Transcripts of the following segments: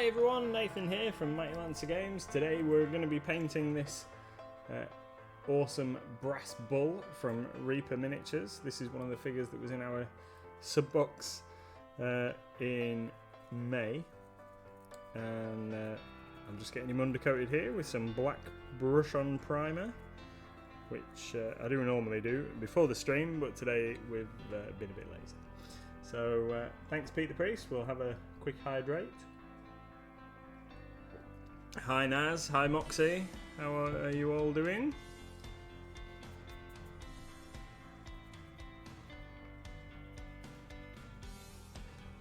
Hi everyone, Nathan here from Mighty Lancer Games. Today we're going to be painting this awesome brass bull from Reaper Miniatures. This is one of the figures that was in our sub-box in May. And I'm just getting him undercoated here with some black brush-on primer, which I do normally do before the stream, but today we've been a bit lazy. So thanks Pete the Priest, we'll have a quick hydrate. Hi Naz, hi Moxie, how are you all doing?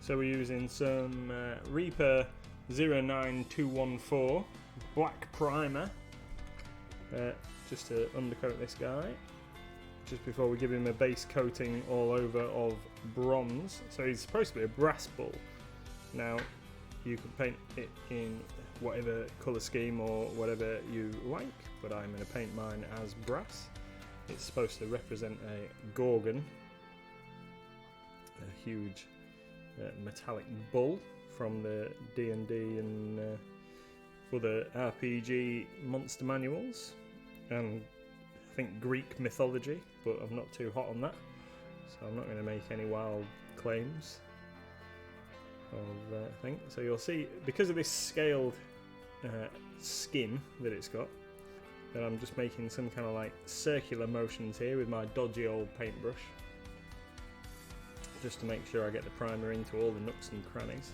So we're using some Reaper 09214 black primer just to undercoat this guy, just before we give him a base coating all over of bronze. So he's supposed to be a brass bull. Now you can paint it in whatever colour scheme or whatever you like, but I'm going to paint mine as brass. It's supposed to represent a Gorgon, a huge metallic bull from the D&D and other RPG monster manuals, and I think Greek mythology, but I'm not too hot on that, so I'm not going to make any wild claims of thing. So you'll see, because of this scaled skin that it's got, that I'm just making some kind of like circular motions here with my dodgy old paintbrush, just to make sure I get the primer into all the nooks and crannies.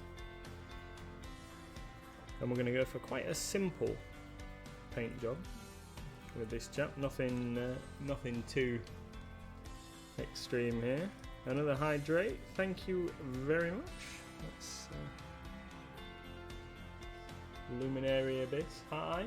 And we're going to go for quite a simple paint job with this chap, nothing too extreme here. Another hydrate, thank you very much. That's Luminary Abyss, hi.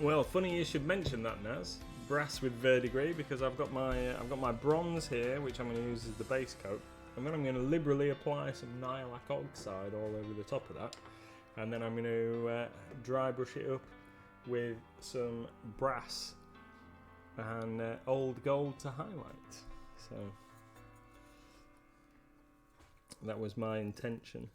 Well, funny you should mention that, Naz. Brass with Verdigris, because I've got my bronze here, which I'm going to use as the base coat, and then I'm going to liberally apply some Nylac Oxide all over the top of that, and then I'm going to dry brush it up with some brass and old gold to highlight. So that was my intention.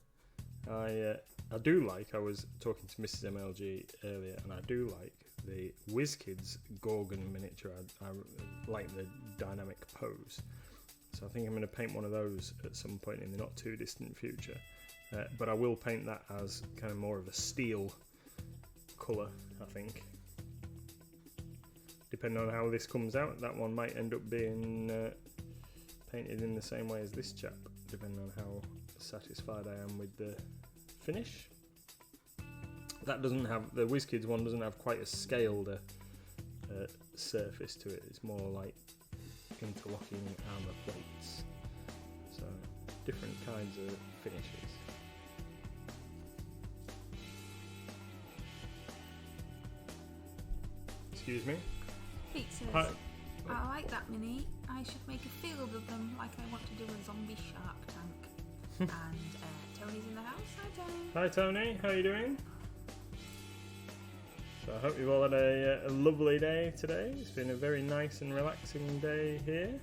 I do like, I was talking to Mrs. MLG earlier, and I do like the WizKids Gorgon miniature. I like the dynamic pose, so I think I'm going to paint one of those at some point in the not too distant future, but I will paint that as kind of more of a steel colour, I think. Depending on how this comes out, that one might end up being painted in the same way as this chap, depending on how satisfied I am with the finish. That doesn't have, the WizKids one doesn't have quite a scaled surface to it. It's more like interlocking armour plates. So different kinds of finishes. Excuse me? Pete says, Hi. I like that mini. I should make a field of them like I want to do a zombie shark tank. And Tony's in the house. Hi Tony. Hi Tony, how are you doing? So I hope you've all had a lovely day today. It's been a very nice and relaxing day here.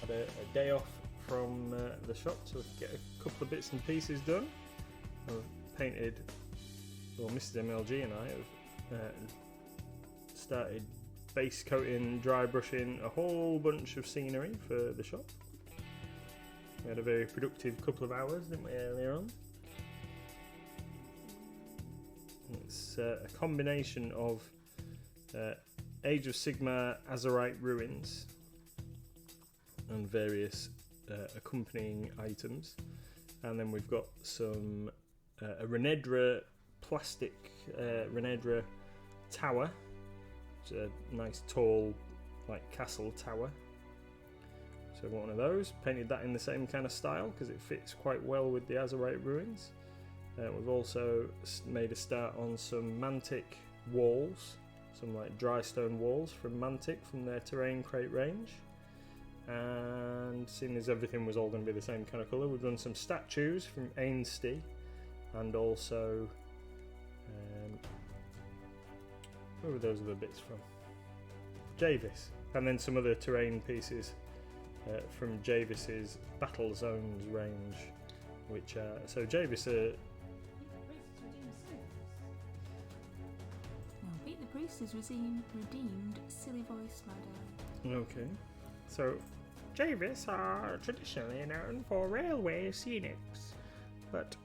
Had a day off from the shop to get a couple of bits and pieces done. I've painted, well, Mrs. MLG and I have started base coating, dry brushing a whole bunch of scenery for the shop. We had a very productive couple of hours, didn't we, earlier on? It's a combination of Age of Sigmar Azerite ruins and various accompanying items, and then we've got some a Renedra plastic Renedra tower, which is a nice tall like castle tower. So one of those, painted that in the same kind of style because it fits quite well with the Azerite ruins. We've also made a start on some Mantic walls, some like dry stone walls from Mantic from their terrain crate range. And seeing as everything was all going to be the same kind of colour, we've done some statues from Ainsty, and also where were those other bits from? Javis, and then some other terrain pieces from Javis's Battle Zones range, which so Javis Beat the Priest is redeemed silly voice, my darling. okay. So Javis are traditionally known for railway scenics, but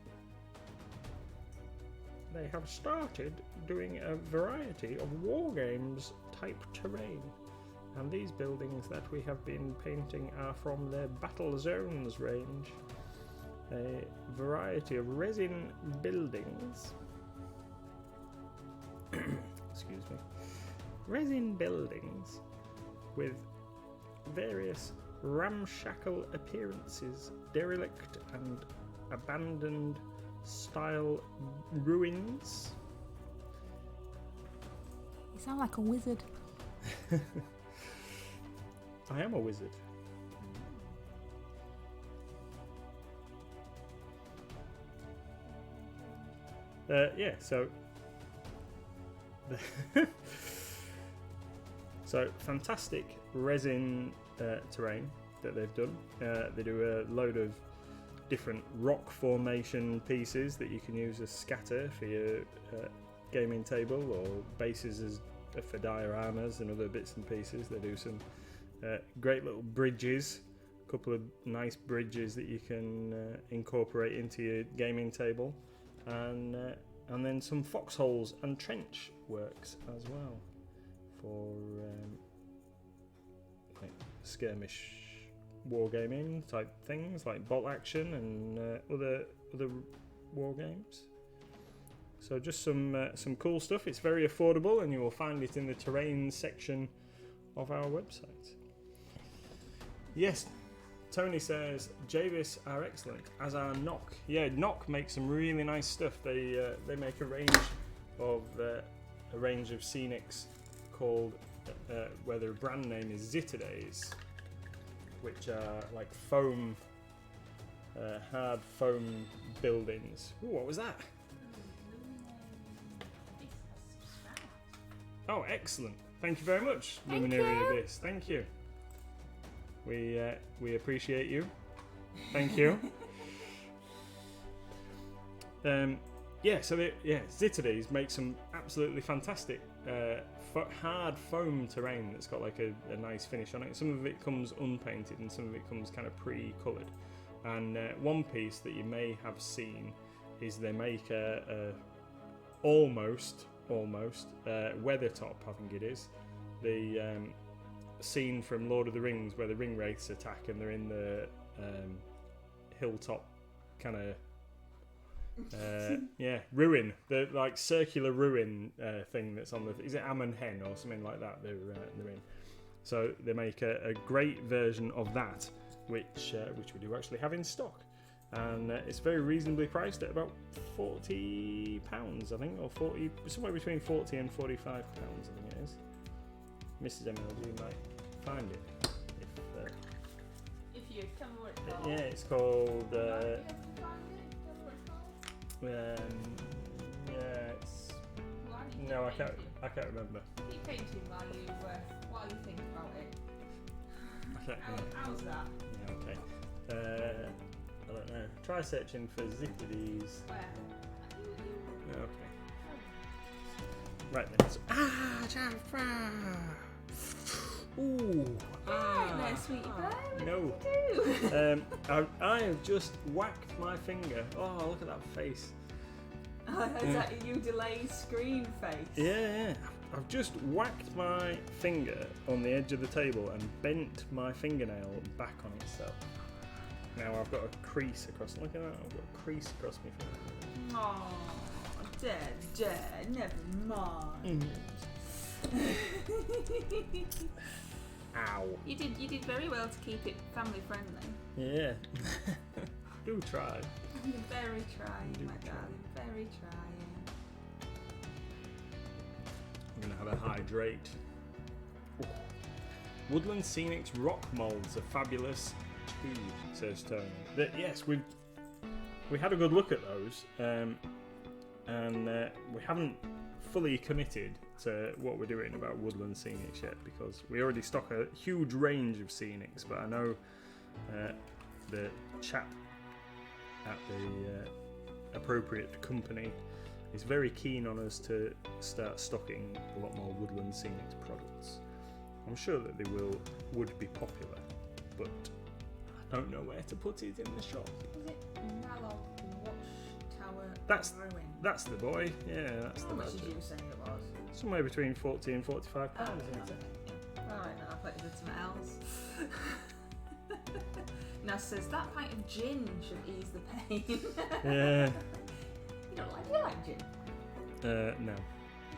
they have started doing a variety of war games type terrain. And these buildings that we have been painting are from their Battle Zones range. A variety of resin buildings. Excuse me. Resin buildings with various ramshackle appearances, derelict and abandoned style ruins. You sound like a wizard. I am a wizard. So so fantastic resin terrain that they've done. They do a load of different rock formation pieces that you can use as scatter for your gaming table, or bases as for dioramas and other bits and pieces. They do some great little bridges, a couple of nice bridges that you can incorporate into your gaming table, and then some foxholes and trench works as well for like skirmish wargaming type things like bolt action and other war games. So just some cool stuff. It's very affordable, and you will find it in the terrain section of our website. Yes, Tony says Javis are excellent, as are Knock. Yeah, Knock makes some really nice stuff. They make a range of scenics called where their brand name is Zitterdays, which are like foam, hard foam buildings. Ooh, what was that? Oh, excellent! Thank you very much, Luminary Abyss. Thank you. We appreciate you. Thank you. Zitterdays make some absolutely fantastic hard foam terrain that's got like a nice finish on it. Some of it comes unpainted and some of it comes kind of pre-coloured. And one piece that you may have seen is they make a almost Weathertop, I think it is, the scene from Lord of the Rings where the ring wraiths attack and they're in the hilltop kind of ruin, the like circular ruin thing that's on the, is it Am and Hen or something like that they're in. So they make a great version of that, which we do actually have in stock, and it's very reasonably priced at about £40, I think, or 40, somewhere between 40 and 45 pounds, I think it is. Mrs. MLG might find it if you tell me what it's called. yeah, it's called I can't remember. Keep painting while you think about it. How's that? Yeah, okay. I don't know. Try searching for Zitterdays. Where? Okay. Right then. Right there, sweetie pie. No. What did you do? I have just whacked my finger. Oh, look at that face. Is that you delay screen face? Yeah. I've just whacked my finger on the edge of the table and bent my fingernail back on itself. Now I've got a crease across. Look at that. I've got a crease across my finger. Oh, dead. Never mind. Ow. You did very well to keep it family friendly. Yeah. Do try. You're very trying, my darling. Very trying. I'm going to have a hydrate. Ooh. Woodland Scenics rock molds are fabulous too, says Tony. Yes, we had a good look at those, and we haven't fully committed what we're doing about woodland scenics yet, because we already stock a huge range of scenics, but I know the chap at the appropriate company is very keen on us to start stocking a lot more woodland scenics products. I'm sure that they would be popular, but I don't know where to put it in the shop. Was it Nylac Watchtower? That's the boy. Yeah, that's the How much badger. did you say it was? Somewhere between £40 and £45, isn't it? Alright, now I thought you said something else. Now says that pint of gin should ease the pain. Yeah. You like gin?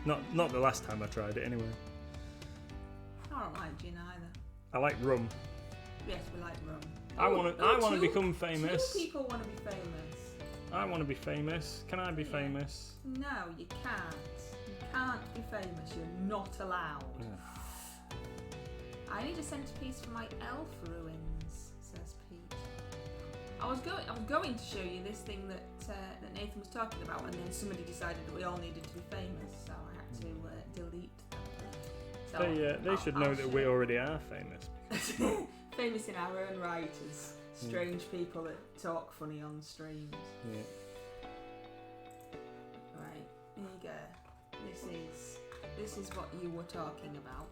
No. Not the last time I tried it anyway. I don't like gin either. I like rum. Yes, we like rum. I want to become famous. Two people want to be famous. I want to be famous. Can I be famous? No, you can't. You can't be famous. You're not allowed. Yeah. I need a centerpiece for my elf ruins, says Pete. I was going to show you this thing that Nathan was talking about, and then somebody decided that we all needed to be famous, so I had to delete them. So they should know that we already are famous. Famous in our own right as strange people that talk funny on streams. Yeah. Right, here you go. This is what you were talking about.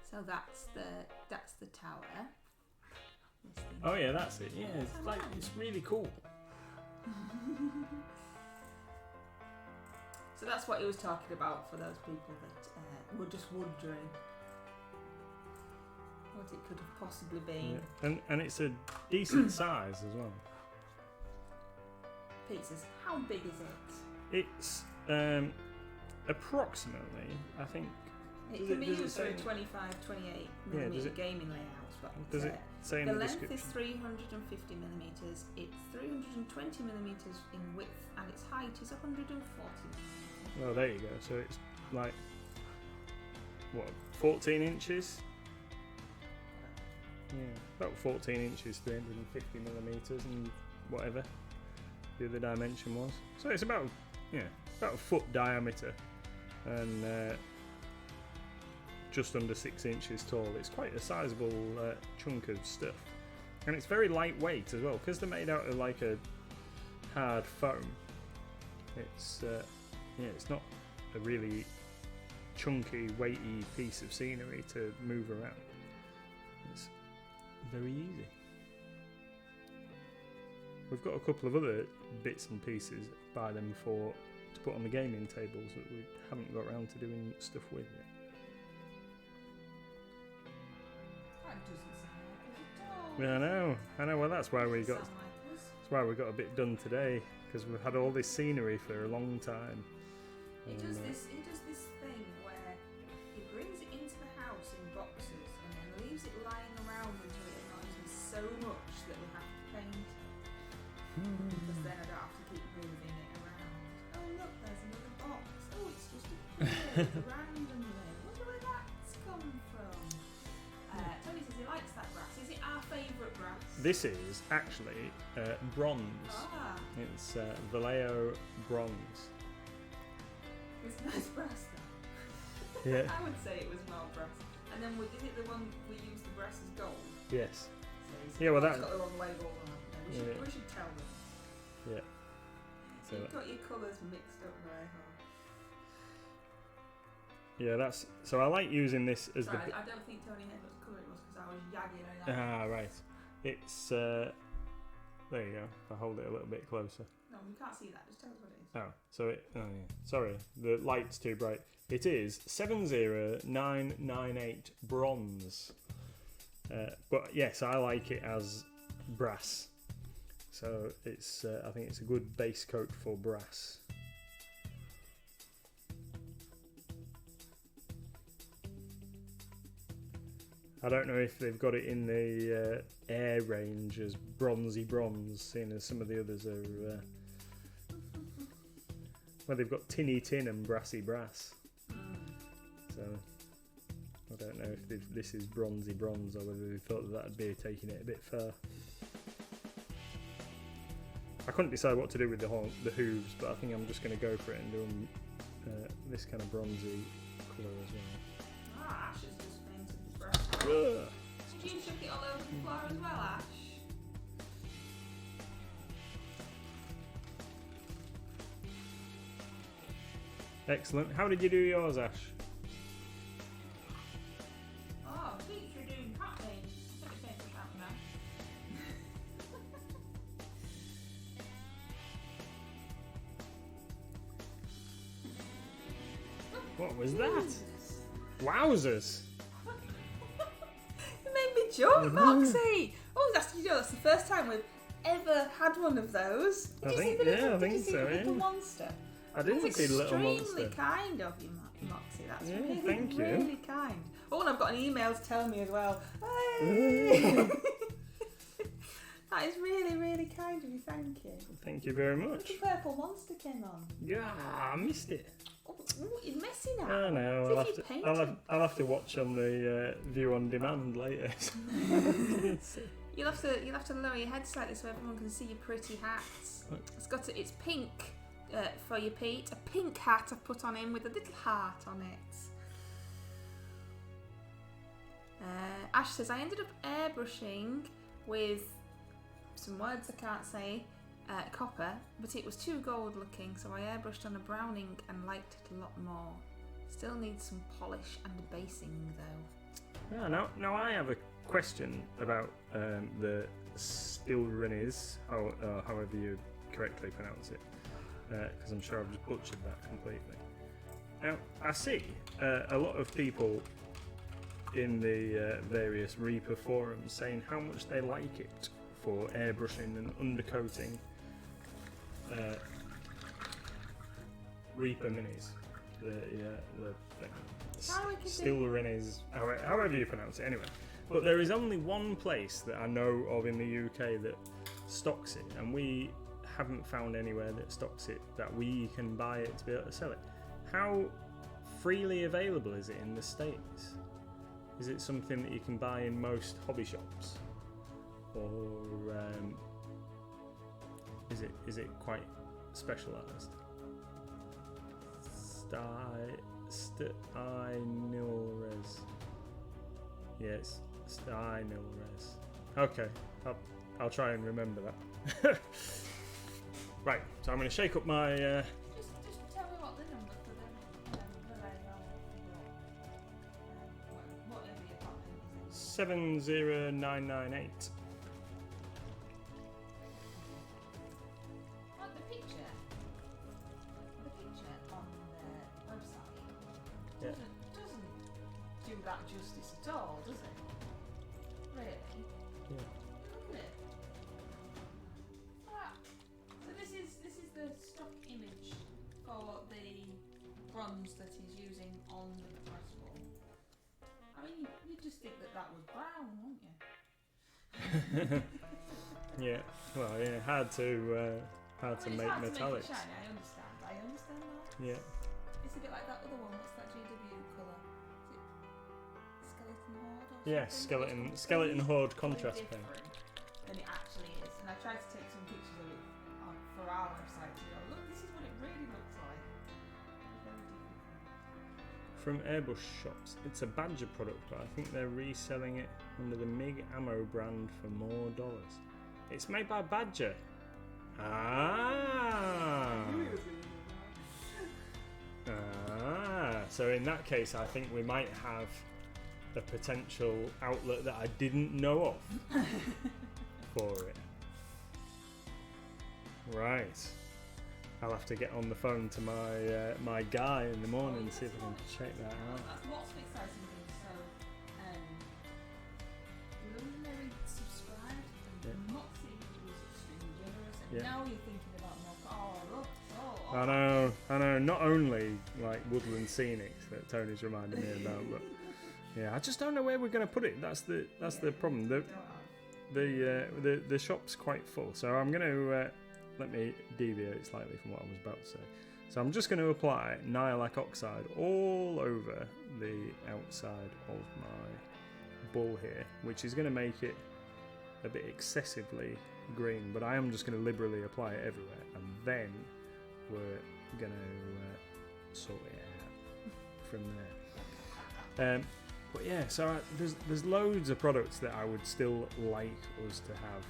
So that's the tower. This thing. Oh yeah, that's it. Yeah, it's really cool. So that's what he was talking about for those people that were just wondering what it could have possibly been. Yeah. And it's a decent size as well. Pete says, how big is it? It's approximately, I think. It can be used for a 25-28mm gaming layouts, but does it say in the the length description? is 350mm, it's 320mm in width, and its height is 140mm. Oh, there you go. So it's like, what, 14 inches? Yeah, about 14 inches, 350mm, and whatever the other dimension was. So it's about a foot diameter, and just under 6 inches tall. It's quite a sizable chunk of stuff, and it's very lightweight as well, because they're made out of like a hard foam. It's it's not a really chunky, weighty piece of scenery to move around. It's very easy. We've got a couple of other bits and pieces by them to put on the gaming tables that we haven't got around to doing stuff with yet. That doesn't sound like us at all. Yeah, I know. Well, that's why we got. Sound like us. That's why we got a bit done today, because we've had all this scenery for a long time. He does this thing where he brings it into the house in boxes and then leaves it lying around until it annoys me so much that we have to paint it. Because then I don't have to keep moving it around. Oh look, there's another box. Oh, it's just appeared randomly. Wonder where that's come from. Tony says he likes that brass. Is it our favourite brass? This is actually bronze. Ah, It's Vallejo bronze. it's nice brass though. Yeah. I would say it was well brass. And then is it the one we use the brass as gold? Yes. So Yeah, well, it's that- got the wrong label on it. Yeah. We should tell them. Yeah. So you've got your colours mixed up very hard. Yeah, that's. So I like using this as Sorry, I don't think Tony had what colour it was because I was yagging it the. out. Right. It's. There you go. I'll hold it a little bit closer. No, we can't see that. Just tell us what it is. Oh, so it. Oh yeah. Sorry, the light's too bright. It is 70998 bronze. But yes, I like it as brass. So it's. I think it's a good base coat for brass. I don't know if they've got it in the air range as bronzy bronze, seeing as some of the others are. Well, they've got tinny tin and brassy brass. So I don't know if this is bronzy bronze or whether they thought that'd be taking it a bit far. I couldn't decide what to do with the hooves, but I think I'm just going to go for it and do them this kind of bronzy colour as well. Ah, Ash has just painted the brush. Ugh. Did you chuck it all over the floor as well, Ash? Excellent. How did you do yours, Ash? Oh, I think you're doing hot paint. Let me paint it out now. What was that? Wowzers! You made me jump, Moxie! Oh, that's the first time we've ever had one of those. Did you see the little monster? I didn't see the little monster. Extremely kind of you, Moxie. That's Yeah, really, thank you. really kind. Oh, and I've got an email to tell me as well. Hey! That is really, really kind of you. Thank you. Thank you very much. The purple monster came on. Yeah, I missed it. Oh, you're messy now. I know. I'll have to watch on the view on demand later. You'll have to lower your head slightly so everyone can see your pretty hats. It's pink for you, Pete. A pink hat I've put on him with a little heart on it. Ash says I ended up airbrushing with some words I can't say. Copper, but it was too gold looking, so I airbrushed on a browning and liked it a lot more. Still needs some polish and basing though. Yeah, now I have a question about the Stilrenes, however you correctly pronounce it, because I'm sure I've just butchered that completely. Now, I see a lot of people in the various Reaper forums saying how much they like it for airbrushing and undercoating Reaper minis. The Stilrenes, however you pronounce it, anyway. But there is only one place that I know of in the UK that stocks it, and we haven't found anywhere that stocks it that we can buy it to be able to sell it. How freely available is it in the States? Is it something that you can buy in most hobby shops, or is it quite specialised? Steinilres. Yes, Steinilres. Okay, I'll try and remember that. Right, so I'm going to shake up my. Just tell me what the number for the whatever your pattern is. 70998. Like the picture on the website doesn't do that justice at all, does it? Really? Yeah. Look at it. Ah. So this is the stock image for the bronze that he's using on the press wall. I mean, you'd just think that was brown, wouldn't you? Yeah. Well, yeah. Hard to make hard metallics. To make it shiny. I understand that. Yeah. It's a bit like that other one. What's that GW colour? Is it Skeleton Horde? Or Yeah, something? skeleton horde Really contrast paint. different than it actually is. And I tried to take some pictures of it for our website to go, look, this is what it really looks like. Very different. From Airbrush Shops, it's a Badger product, but I think they're reselling it under the MiG Ammo brand for more dollars. It's made by Badger. So in that case, I think we might have a potential outlet that I didn't know of for it. Right. I'll have to get on the phone to my guy in the morning and see if I can check that out. That's lots of exciting things. So, luminary subscribed and Moxie was extremely generous, and now you're thinking about more. I know. Not only like woodland scenics that Tony's reminding me about, but yeah, I just don't know where we're going to put it. That's the problem. The shop's quite full, so I'm going to let me deviate slightly from what I was about to say. So I'm just going to apply Nylac Oxide all over the outside of my bull here, which is going to make it a bit excessively green, but I am just going to liberally apply it everywhere, and then we're going to sort it out from there. But yeah, so there's loads of products that I would still like us to have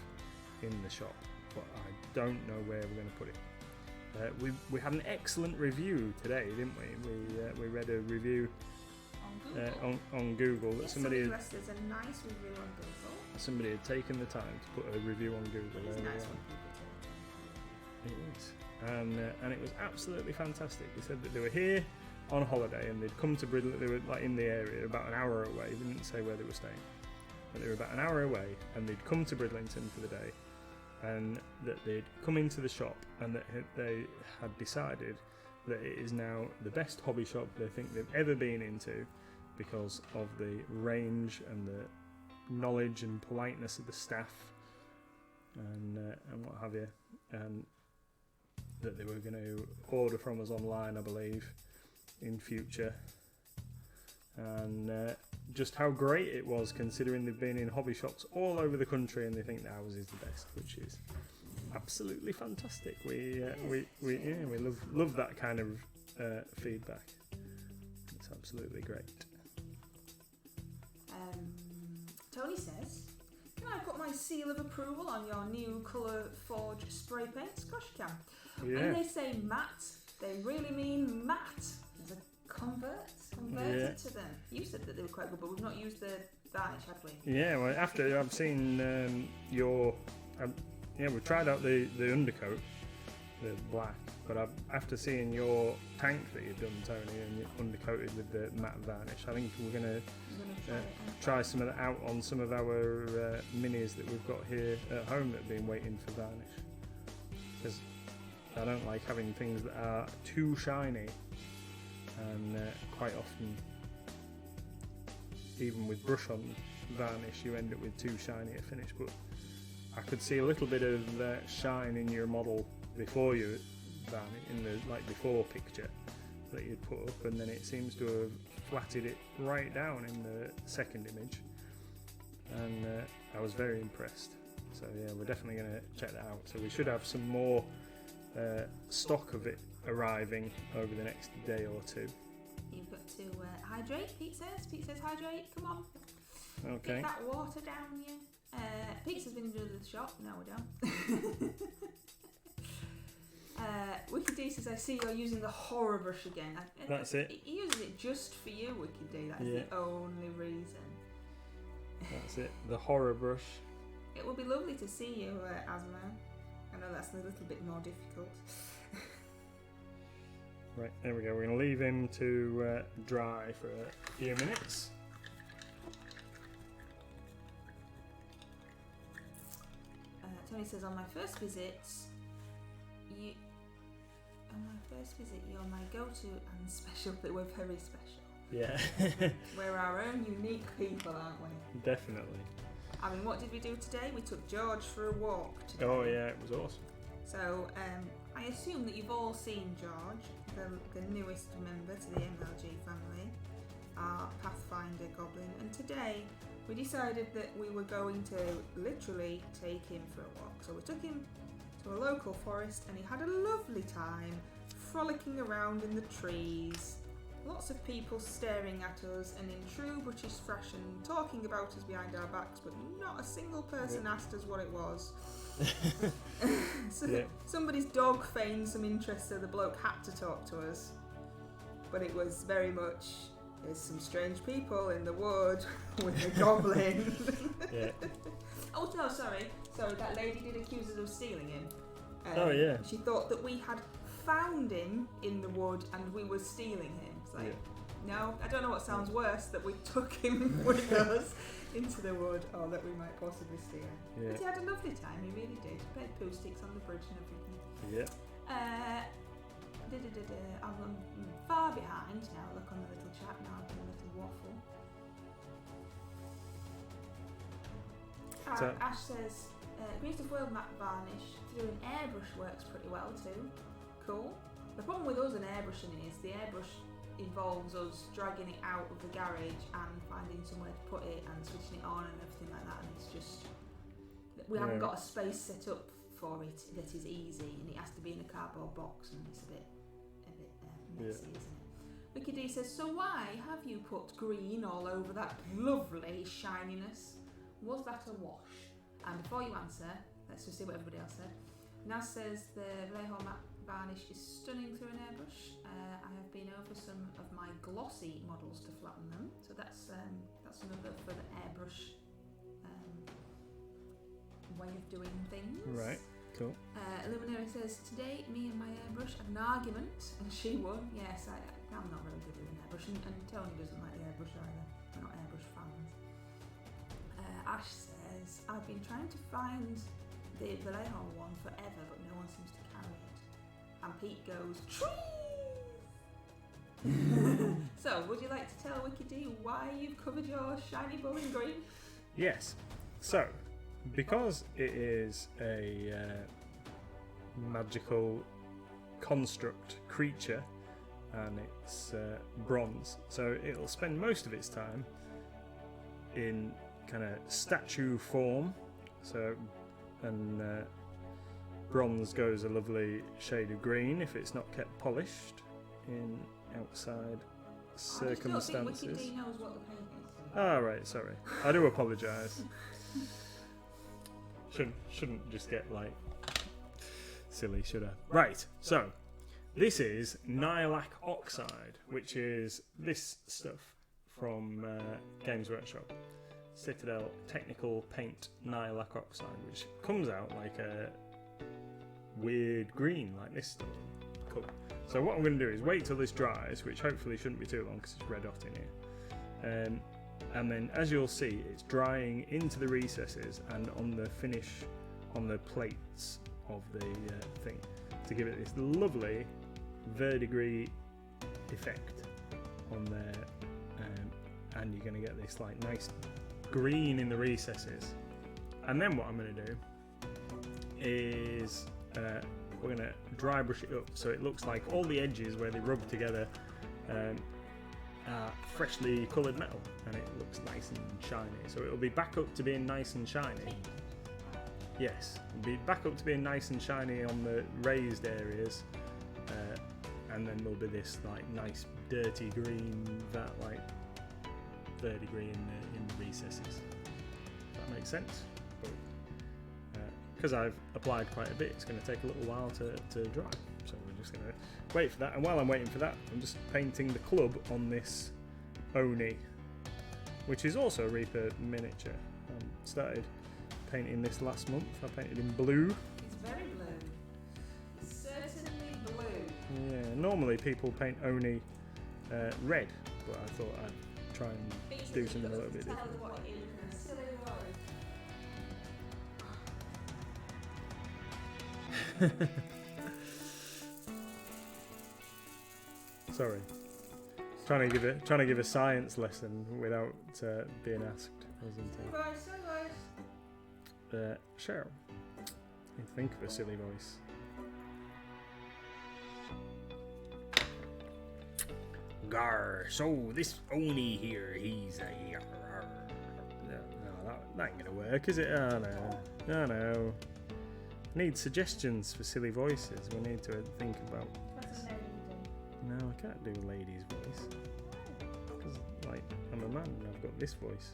in the shop, but I don't know where we're going to put it. We had an excellent review today, didn't we? We read a review on Google that somebody had, there's a nice review on Google. Somebody had taken the time to put a review on Google. It's earlier nice on. when people It is, and it was absolutely fantastic. They said that they were here on holiday and they'd come to Bridlington. They were like in the area, about an hour away. They didn't say where they were staying, but they were about an hour away, and they'd come to Bridlington for the day, and that they'd come into the shop, and that they had decided that it is now the best hobby shop they think they've ever been into, because of the range and the knowledge and politeness of the staff and what have you, and that they were going to order from us online, I believe, in future, and just how great it was, considering they've been in hobby shops all over the country and they think that ours is the best, which is absolutely fantastic. We love that kind of feedback. It's absolutely great. Tony says, can I put my seal of approval on your new Colour Forge spray paints? Gosh, you can. Yeah. When they say matte, they really mean matte. There's a converted to them. You said that they were quite good, but we've not used the varnish, have we? Yeah, well, after I've seen we tried out the undercoat, the black, but after seeing your tank that you've done, Tony, and you undercoated with the matte varnish, I think we're going to try some of that out on some of our minis that we've got here at home that have been waiting for varnish. Because I don't like having things that are too shiny, and quite often, even with brush on varnish, you end up with too shiny a finish. But I could see a little bit of shine in your model before you varnish, in the before picture that you'd put up, and then it seems to have flatted it right down in the second image, and I was very impressed. So yeah, we're definitely going to check that out. So we should have some more stock of it arriving over the next day or two. You've got to hydrate, Pete says hydrate, come on. Okay. Get that water down you. Pete has been into the shop, no we don't. Wicked D says, I see you're using the horror brush again. That's it. He uses it just for you, Wicked D, that's the only reason. That's it, the horror brush. It would be lovely to see you, Asma. I know that's a little bit more difficult. Right, there we go. We're going to leave him to dry for a few minutes. Tony says, on my first visit, you're my go-to and special, but we're very special. Yeah. We're our own unique people, aren't we? Definitely. I mean, what did we do today? We took George for a walk today. Oh yeah, it was awesome. So I assume that you've all seen George, the newest member to the MLG family, our Pathfinder Goblin, and today we decided that we were going to literally take him for a walk. So we took him to a local forest and he had a lovely time frolicking around in the trees. Lots of people staring at us and in true British fashion talking about us behind our backs, but not a single person asked us what it was. Somebody's dog feigned some interest, so the bloke had to talk to us. But it was very much, there's some strange people in the wood with a goblin. Oh no, sorry, that lady did accuse us of stealing him. She thought that we had found him in the wood and we were stealing him. It's like, no, I don't know what sounds worse, that we took him with us into the wood, or that we might possibly steal him. But he had a lovely time, he really did. Played poo sticks on the bridge and everything. I'm far behind now. Look on the little chat now. I've done a little waffle. Ash says, Greatest of World matte varnish through an airbrush works pretty well too. Cool. The problem with us and airbrushing is the airbrush involves us dragging it out of the garage and finding somewhere to put it and switching it on and everything like that, and it's just, we haven't got a space set up for it that is easy, and it has to be in a cardboard box, and it's a bit messy, isn't it? Wiki D says, so why have you put green all over that lovely shininess? Was that a wash? And before you answer, let's just see what everybody else said. Naz says the Vallejo matte varnish is stunning through an airbrush. I have been over some of my glossy models to flatten them, so that's another for the airbrush way of doing things. Right, cool. Illuminary says, today me and my airbrush had an argument and she won. Yes, I'm not very good with an airbrush, and Tony doesn't like the airbrush either. We're not airbrush fans. Ash says, I've been trying to find the Vallejo one forever, but no one seems to carry it. And Pete goes, true! So, would you like to tell Wiki D why you've covered your shiny bull in green? Yes. So, because it is a magical construct creature and it's bronze, so it'll spend most of its time in kind of statue form. So, and bronze goes a lovely shade of green if it's not kept polished in outside circumstances. I just don't think Wiki D knows what the paint is. Ah, right, sorry. I do apologise. Shouldn't just get like silly, should I? Right, so this is Nylac Oxide, which is this stuff from Games Workshop. Citadel Technical Paint Nylac Oxide, which comes out like a weird green like this stuff. Cool. So what I'm going to do is wait till this dries, which hopefully shouldn't be too long because it's red hot in here. And then, as you'll see, it's drying into the recesses and on the finish, on the plates of the thing, to give it this lovely verdigris effect on there. And you're going to get this like nice green in the recesses. And then what I'm going to do is we're going to dry brush it up so it looks like all the edges where they rub together freshly coloured metal, and it looks nice and shiny. So it'll be back up to being nice and shiny. Yes, it'll be back up to being nice and shiny on the raised areas, and then there'll be this like nice dirty green, that like verdigris in the recesses. That makes sense. Because I've applied quite a bit, it's going to take a little while to dry. So we're just going to wait for that, and while I'm waiting for that, I'm just painting the club on this Oni, which is also a Reaper miniature. I started painting this last month. I painted in blue. It's very blue. It's certainly blue. Yeah, normally people paint Oni red, but I thought I'd try and do something a little bit different. Sorry, trying to give a science lesson without being asked, wasn't it? Cheryl, you think of a silly voice. Gar. So this Oni here, he's a. No, that ain't gonna work, is it? Oh no. Need suggestions for silly voices. We need to think about. No, I can't do a lady's voice. Because, like, I'm a man and I've got this voice.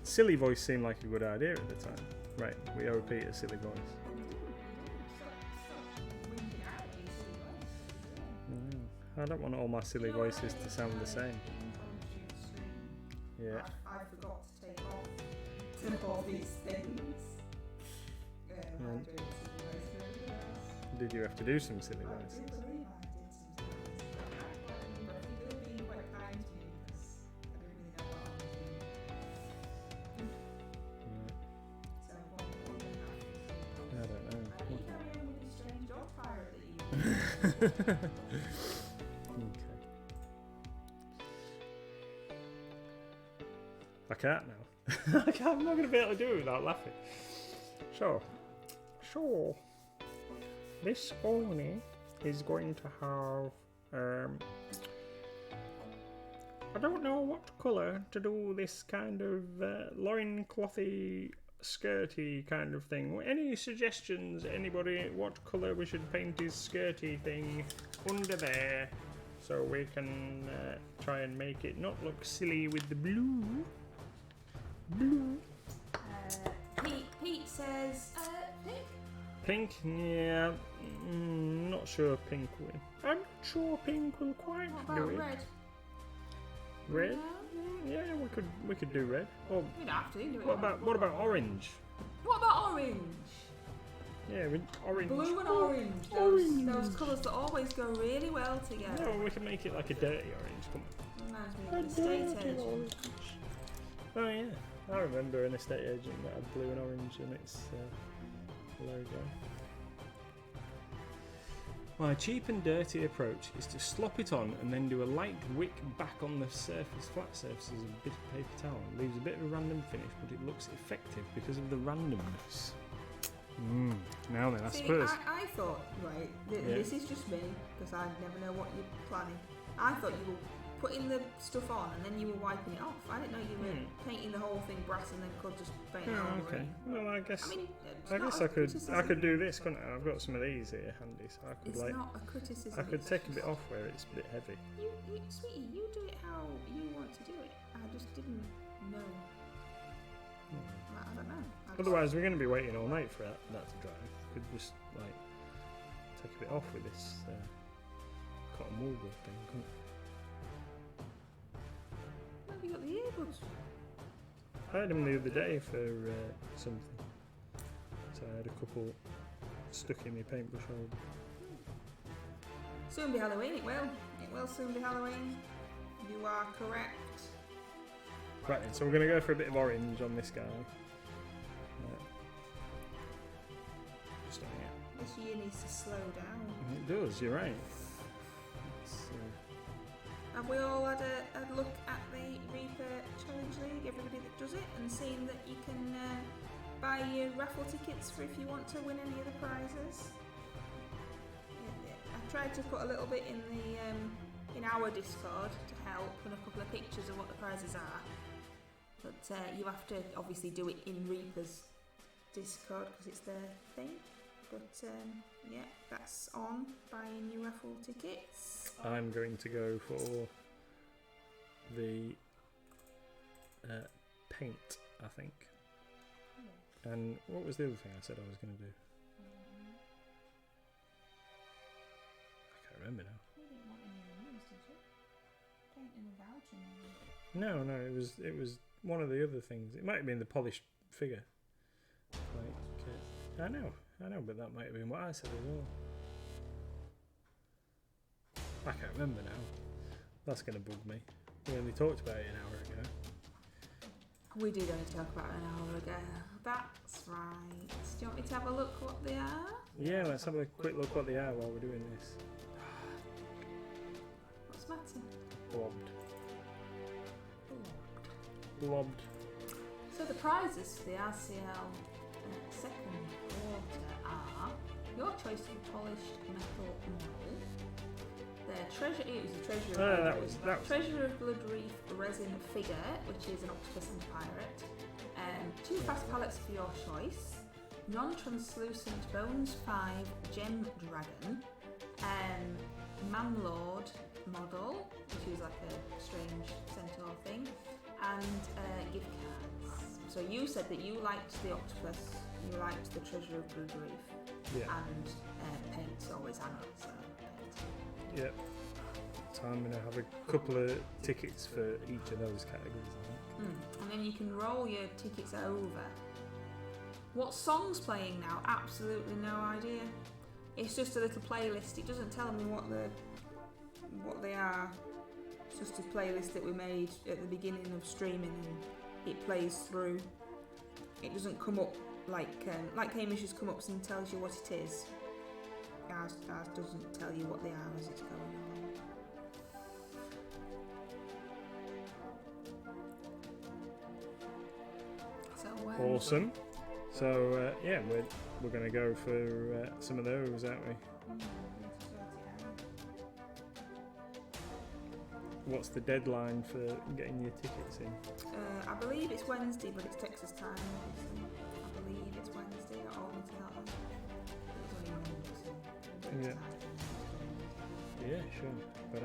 Silly voice seemed like a good idea at the time. Right, we owe Pete a silly voice. I don't want all my silly voices to sound the same. Yeah. I forgot to take off all these things. Did you have to do some silly voices? I believe I did some silly voices. But if you're being quite kind to me, because I don't really know what I'm doing. So, I don't know. I think I am with this strange dog pirate that you Okay. I can't now. I'm not going to be able to do it without laughing. So, this Oni is going to have, I don't know what colour to do this kind of loinclothy skirty kind of thing. Any suggestions? Anybody? What colour we should paint his skirty thing under there, so we can try and make it not look silly with the blue. Blue. Pete says pink. Pink, yeah. Not sure pink will. I'm not sure pink will quite What do about it. red? Red? No? Yeah, we could do red. Or You don't have to do it. what about orange? What about orange? Yeah, orange. Blue and orange. Those colours that always go really well together. No, we can make it like a dirty orange. Come Reminds me on. of an estate agent. Oh yeah, I remember an estate agent that had blue and orange in its logo. My cheap and dirty approach is to slop it on and then do a light wick back on the flat surfaces of a bit of paper towel. It leaves a bit of a random finish, but it looks effective because of the randomness. Now then, I suppose. I thought, right, this is just me, because I never know what you're planning. I thought you were putting the stuff on and then you were wiping it off. I didn't know you were painting the whole thing brass and then could just paint it over. Okay. Well, I guess I I could do this, couldn't I? I've got some of these here handy, so I could it's not a criticism. I could take a bit off where it's a bit heavy. Sweetie, you do it how you want to do it. I just didn't know. I don't know. Otherwise, we're going to be waiting all night for that to dry. Could just like take a bit off with this cotton wool thing, couldn't Where have you got the earbuds? I had them the other day for something. So I had a couple stuck in my paintbrush holder. Soon be Halloween, it will. It will soon be Halloween. You are correct. Right then, so we're going to go for a bit of orange on this guy. Just on it. This year needs to slow down. It does, you're right. Have we all had a look at the Reaper Challenge League, everybody that does it, and seen that you can buy your raffle tickets for if you want to win any of the prizes? I tried to put a little bit in the in our Discord to help, and a couple of pictures of what the prizes are. But you have to obviously do it in Reaper's Discord because it's their thing. But yeah, that's on, buying your raffle tickets. I'm going to go for the paint, I think. And what was the other thing I said I was going to do? I can't remember now. You didn't want any of these, did you? Painting a voucher maybe. No, it was one of the other things. It might have been the polished figure. Like, I know, but that might have been what I said as well. I can't remember now. That's going to bug me. We only talked about it an hour ago. We did only talk about it an hour ago. That's right. Do you want me to have a look what they are? Yeah, let's have a quick look what they are while we're doing this. What's the matter? Blobbed. Blobbed. So the prizes for the RCL second quarter are your choice of polished metal model. It was a Treasure of Bloodreef resin figure, which is an octopus and pirate. 2 fast palettes for your choice. Non-translucent Bones 5 Gem Dragon. Mamlord model, which is like a strange centaur thing. And gift cards. So you said that you liked the octopus, you liked the Treasure of Bloodreef, and paint's always handy, so paint. Yep. So I'm going to have a couple of tickets for each of those categories, I think. And then you can roll your tickets over. What song's playing now? Absolutely no idea. It's just a little playlist. It doesn't tell me what they are. It's just a playlist that we made at the beginning of streaming, and it plays through. It doesn't come up like Hamish has come up and tells you what it is. Ours doesn't tell you what they are as it's going on. So, awesome. So yeah, we're going to go for some of those, aren't we? What's the deadline for getting your tickets in? I believe it's Wednesday, but it's Texas time, obviously. one. But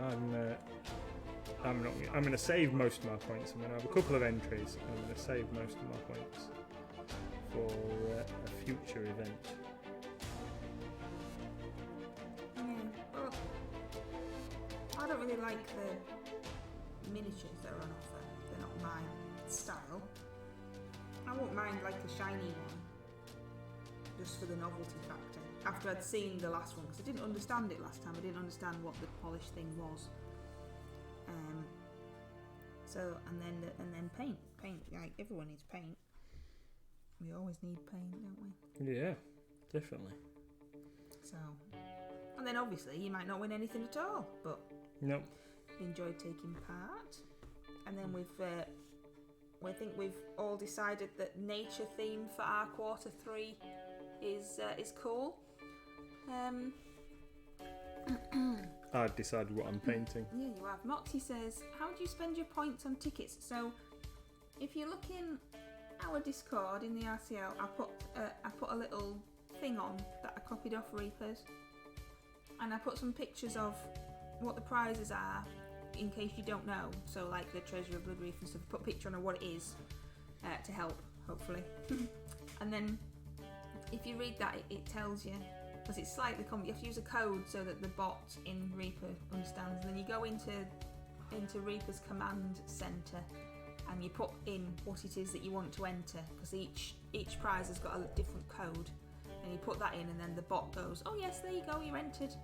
I'm not. I'm going to save most of my points. I'm going to have a couple of entries. I'm going to save most of my points for a future event. Yeah. Well, I don't really like the miniatures that are on offer. They're not my style. I won't mind like the shiny one, just for the novelty factor. After I'd seen the last one, because I didn't understand it last time. I didn't understand what the polished thing was. And then paint. Like everyone needs paint. We always need paint, don't we? Yeah, definitely. So, and then obviously you might not win anything at all, but nope. Enjoyed taking part. And then we think we've all decided that nature theme for our quarter 3 is cool. I've decided what I'm painting. Yeah, you have. Moxie says, how do you spend your points on tickets? So, if you look in our Discord in the RCL, I put a little thing on that I copied off Reapers, and I put some pictures of what the prizes are, in case you don't know. So, like the Treasure of Blood Reef and stuff. Put a picture on what it is to help, hopefully. And then, if you read that, it tells you. Because it's slightly you have to use a code so that the bot in Reaper understands. And then you go into Reaper's command center and you put in what it is that you want to enter, because each prize has got a different code, and you put that in, and then the bot goes, oh yes, there you go, you're entered.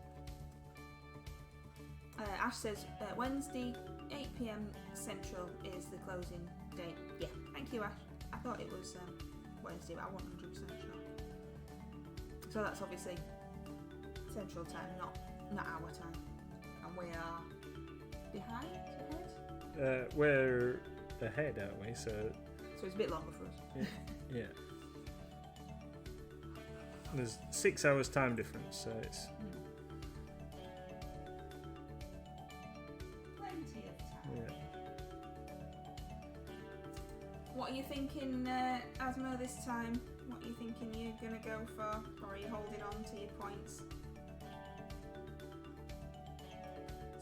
Ash says Wednesday 8 PM Central is the closing date. Yeah, thank you, Ash. I thought it was Wednesday, but I wasn't 100% sure. So that's obviously Central Time, not our time. And we are behind, ahead? We're ahead, aren't we? So it's a bit longer for us. Yeah. There's 6 hours time difference, so it's... Plenty of time. Yeah. What are you thinking, Asmo, this time? What are you thinking you're going to go for? Or are you holding on to your points?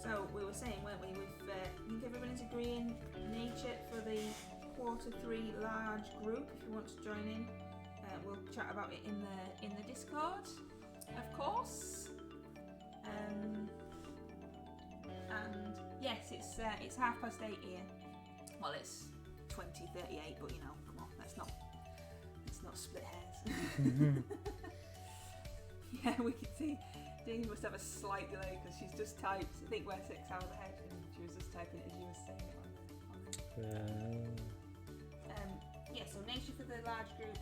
So, we were saying, weren't we, I think everybody's agreeing nature for the quarter 3 large group. If you want to join in, we'll chat about it in the Discord, of course. And yes, it's 8:30 here. Well, it's 20:38, but you know, come on, let's not split hairs. Yeah, we can see Dean must have a slight delay because she's just typed. I think we're 6 hours ahead, and she was just typing it as you were saying it on. Yeah, so nature for the large group,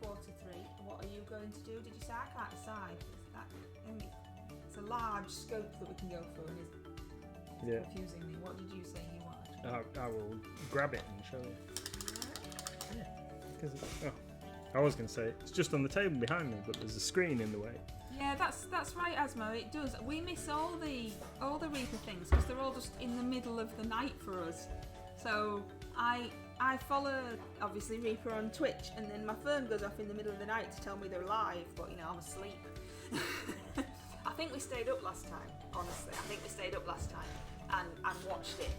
quarter 3. What are you going to do? Did you say? I can't decide. It's a large scope that we can go for, and it's confusing me. What did you say you wanted? I will grab it and show you. Yeah. Because I was going to say it's just on the table behind me, but there's a screen in the way. Yeah, that's right, Asmo. It does. We miss all the Reaper things because they're all just in the middle of the night for us. So I follow obviously Reaper on Twitch, and then my phone goes off in the middle of the night to tell me they're live, but you know I'm asleep. I think we stayed up last time. Honestly, I think we stayed up last time and watched it.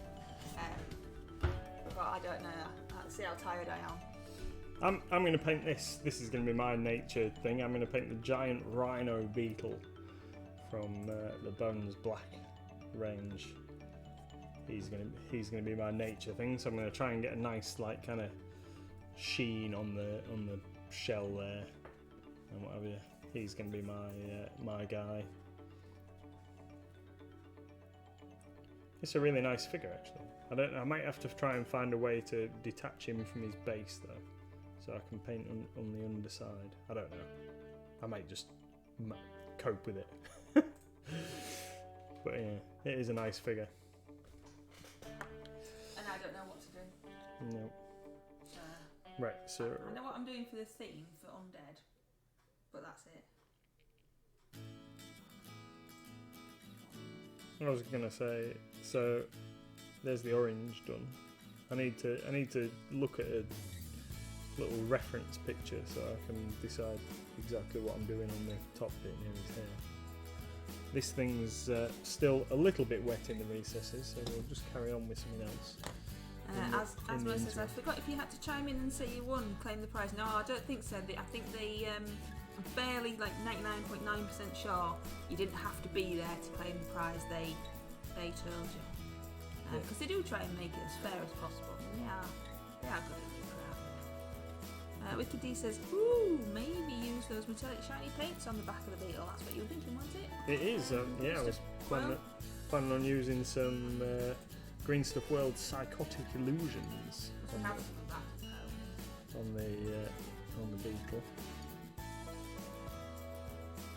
But I don't know. I'll see how tired I am. I'm going to paint this. This is going to be my nature thing. I'm going to paint the giant rhino beetle from the Bones Black range. He's going to be my nature thing. So I'm going to try and get a nice like kind of sheen on the shell there and whatever. He's going to be my guy. It's a really nice figure actually. I might have to try and find a way to detach him from his base though. So I can paint on the underside. I don't know. I might just cope with it. But yeah, it is a nice figure. And I don't know what to do. No. Right, so... I know what I'm doing for the theme for Undead, but that's it. I was going to say, so there's the orange done. I need to look at a little reference picture so I can decide exactly what I'm doing on the top bit near his hair. this thing's still a little bit wet in the recesses, so we'll just carry on with something else. As Mo says, I forgot if you had to chime in and say you won, claim the prize. No, I don't think so. I think they, I'm fairly like 99.9% sure you didn't have to be there to claim the prize. They told you. Because they do try and make it as fair as possible. And they are good at it. Wiki D says, ooh, maybe use those metallic shiny paints on the back of the beetle. That's what you were thinking, wasn't it? It is, yeah, I was planning on using some Green Stuff World Psychotic Illusions on the beetle.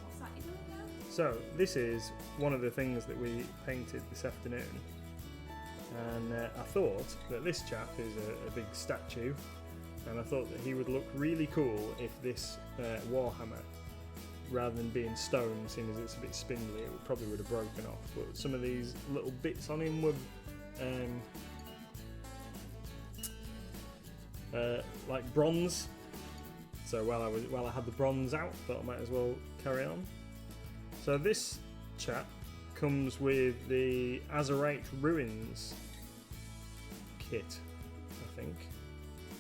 What's that you're doing now? So, this is one of the things that we painted this afternoon. And I thought that this chap is a big statue, and I thought that he would look really cool if this Warhammer, rather than being stone, seeing as it's a bit spindly, it probably would have broken off. But some of these little bits on him were like bronze. So while I had the bronze out, thought I might as well carry on. So this chap comes with the Azerite Ruins kit,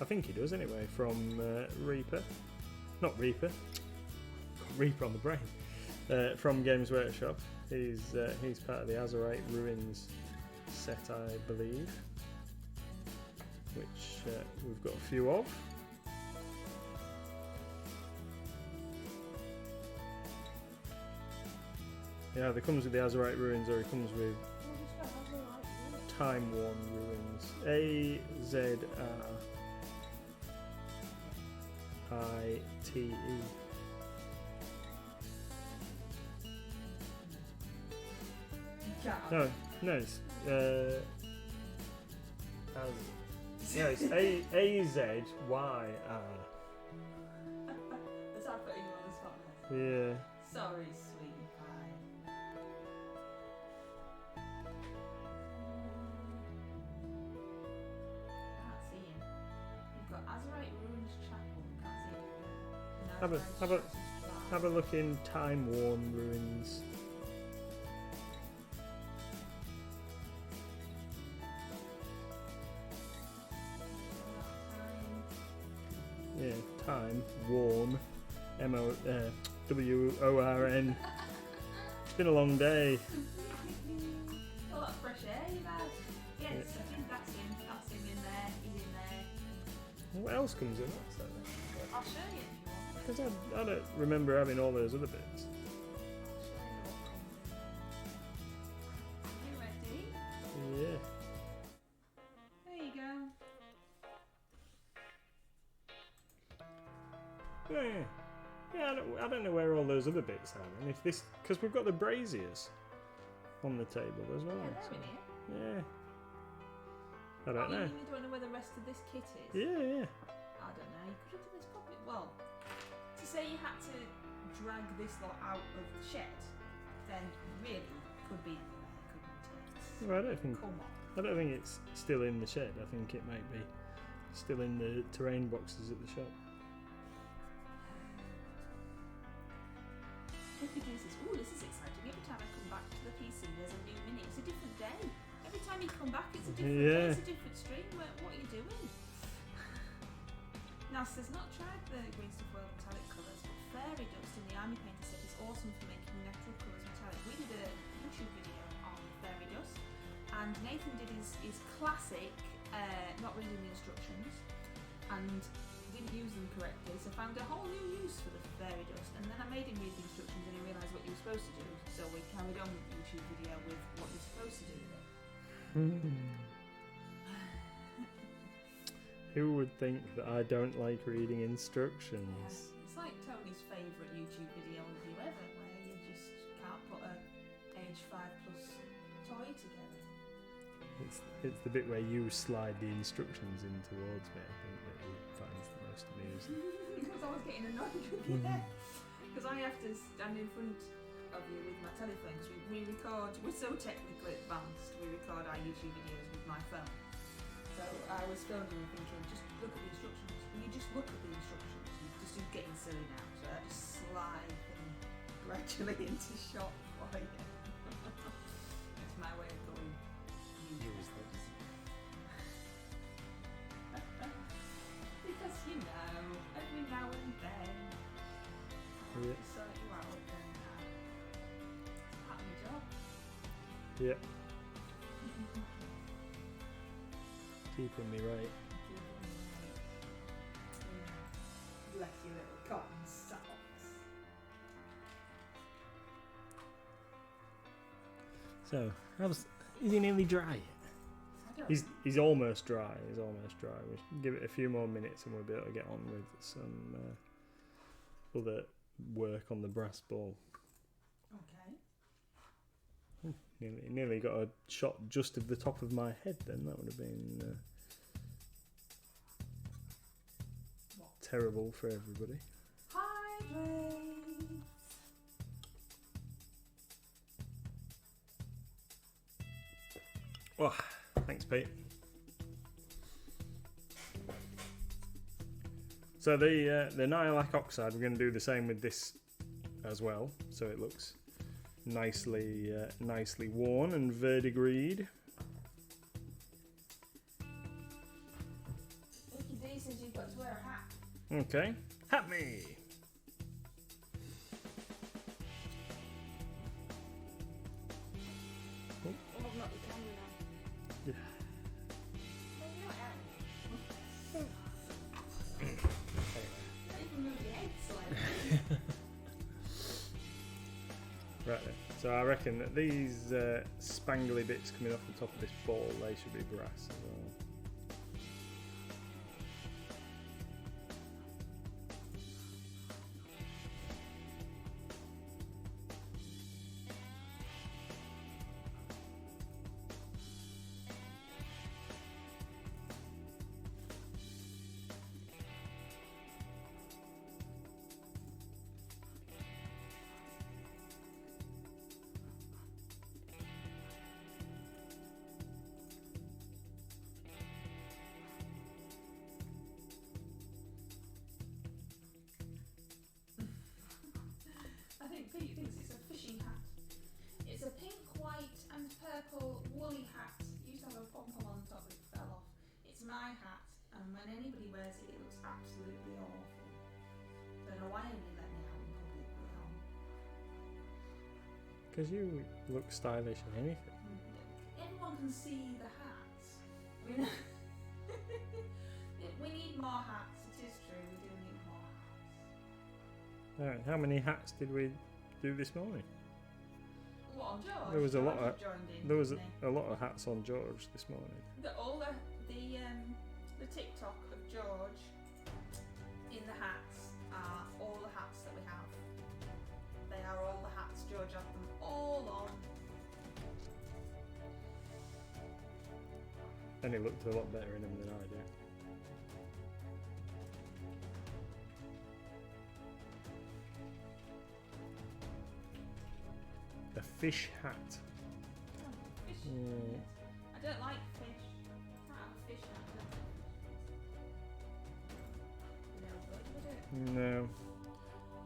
I think he does anyway, from Reaper. Not Reaper. Got Reaper on the brain. From Games Workshop. He's part of the Azerite Ruins set, I believe, which we've got a few of. Yeah, either comes with the Azerite Ruins or he comes with Time Worn Ruins. AZRITE. No, it's it's AZYR. That's how putting you on the spot. Yeah. Sorry, sweetie pie. Can't see him. You've got Azerite Ruins Chapel. Can't see him. Have a look in Time Worn Ruins. Yeah, Time Worn, WORN. It's been a long day. A lot of fresh air you've had. Yes, I think that's him. That's him in there. He's in there. What else comes in that set? I'll show you if you want. Because I don't remember having all those other bits. I'll show you what comes in. Are you ready? Yeah. There you go. Yeah, I don't know where all those other bits are. And if this, because we've got the braziers on the table as well. Yeah, they're So, in here. yeah. I don't know. You don't know where the rest of this kit is? Yeah. I don't know. You could have done this properly. Well, to say you had to drag this lot out of the shed, then really could be there, couldn't it? Well, I don't think it's still in the shed. I think it might be still in the terrain boxes at the shop. Verdigris says, ooh, this is exciting. Every time I come back to the PC, there's a new mini. It's a different day. Every time you come back, it's a different day. It's a different stream. What are you doing? Now, says, not tried the Green Stuff World metallic colours, but Fairy Dust in the Army Painter set is awesome for making natural colours metallic. We did a YouTube video on Fairy Dust, and Nathan did his classic, not reading the instructions, and didn't use them correctly, so found a whole new use for the Fairy Dust, and then I made him read the instructions and he realised what you were supposed to do, so we carried on with the YouTube video with what you're supposed to do with it. Who would think that I don't like reading instructions? Yes. It's like Tony's favourite YouTube video review ever, where you just can't put a age 5+ toy together. It's the bit where you slide the instructions in towards me, I think, that he finds the most amusing. Because I was getting annoyed with you there. Because I have to stand in front of you with my telephone, because we record, we're so technically advanced, we record our YouTube videos with my phone. So I was filming and thinking, just look at the instructions. When you just look at the instructions, you're just getting silly now. So I just slide them gradually into shot for you. It's my way of going. Use this. Because you know, every now and then, I have to sort you out and it's part of my job. Yeah. Keeping me right. Bless your little cotton socks. So, is he nearly dry? He's almost dry. He's almost dry. We should give it a few more minutes and we'll be able to get on with some other work on the brass ball. Okay. Nearly got a shot just of the top of my head. Then that would have been terrible for everybody. Hydrate. Oh, thanks, Pete. So the Nylac Oxide, we're going to do the same with this as well, so it looks nicely worn and verdigrised. Icky D says you've got to wear a hat. Okay, hat me. Oh, I've not the camera now. Yeah. Oh, you're not out. Don't even move your head slightly. Right then. So I reckon that these spangly bits coming off the top of this ball, they should be brass as well. I think Pete thinks it's a fishing hat. It's a pink, white and purple woolly hat. It used to have a pom-pom on the top, it fell off. It's my hat, and when anybody wears it, it looks absolutely awful. Don't know why anybody let me out in public with it on. Because you look stylish in anything. Everyone can see the hats. We know. We need more hats. It is true, we do need more hats. Alright, how many hats did we do this morning? What, on George? There was a lot of- George joined in, There was didn't a lot of hats on George this morning. he? The TikTok of George in the hats are all the hats that we have. They are all the hats. George had them all on. And he looked a lot better in them than I do. A fish hat. Oh, fish. Yeah. I don't like fish. Can't have a fish hat. No good, would it? No.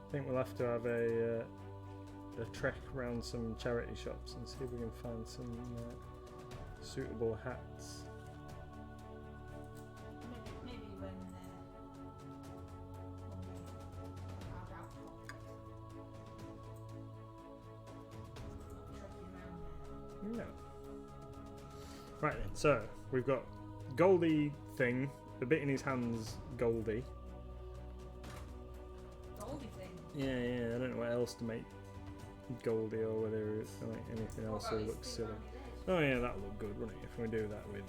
I think we'll have to have a trek around some charity shops and see if we can find some suitable hats. Maybe when we have alcohol. Trekking around there. No. Right then, so we've got Goldie thing, the bit in his hands, Goldie. Goldie thing. Yeah, I don't know what else to make Goldie or whether like anything else What will about look his silly. thing on his head? Oh yeah, that'll look good, wouldn't it, if we do that with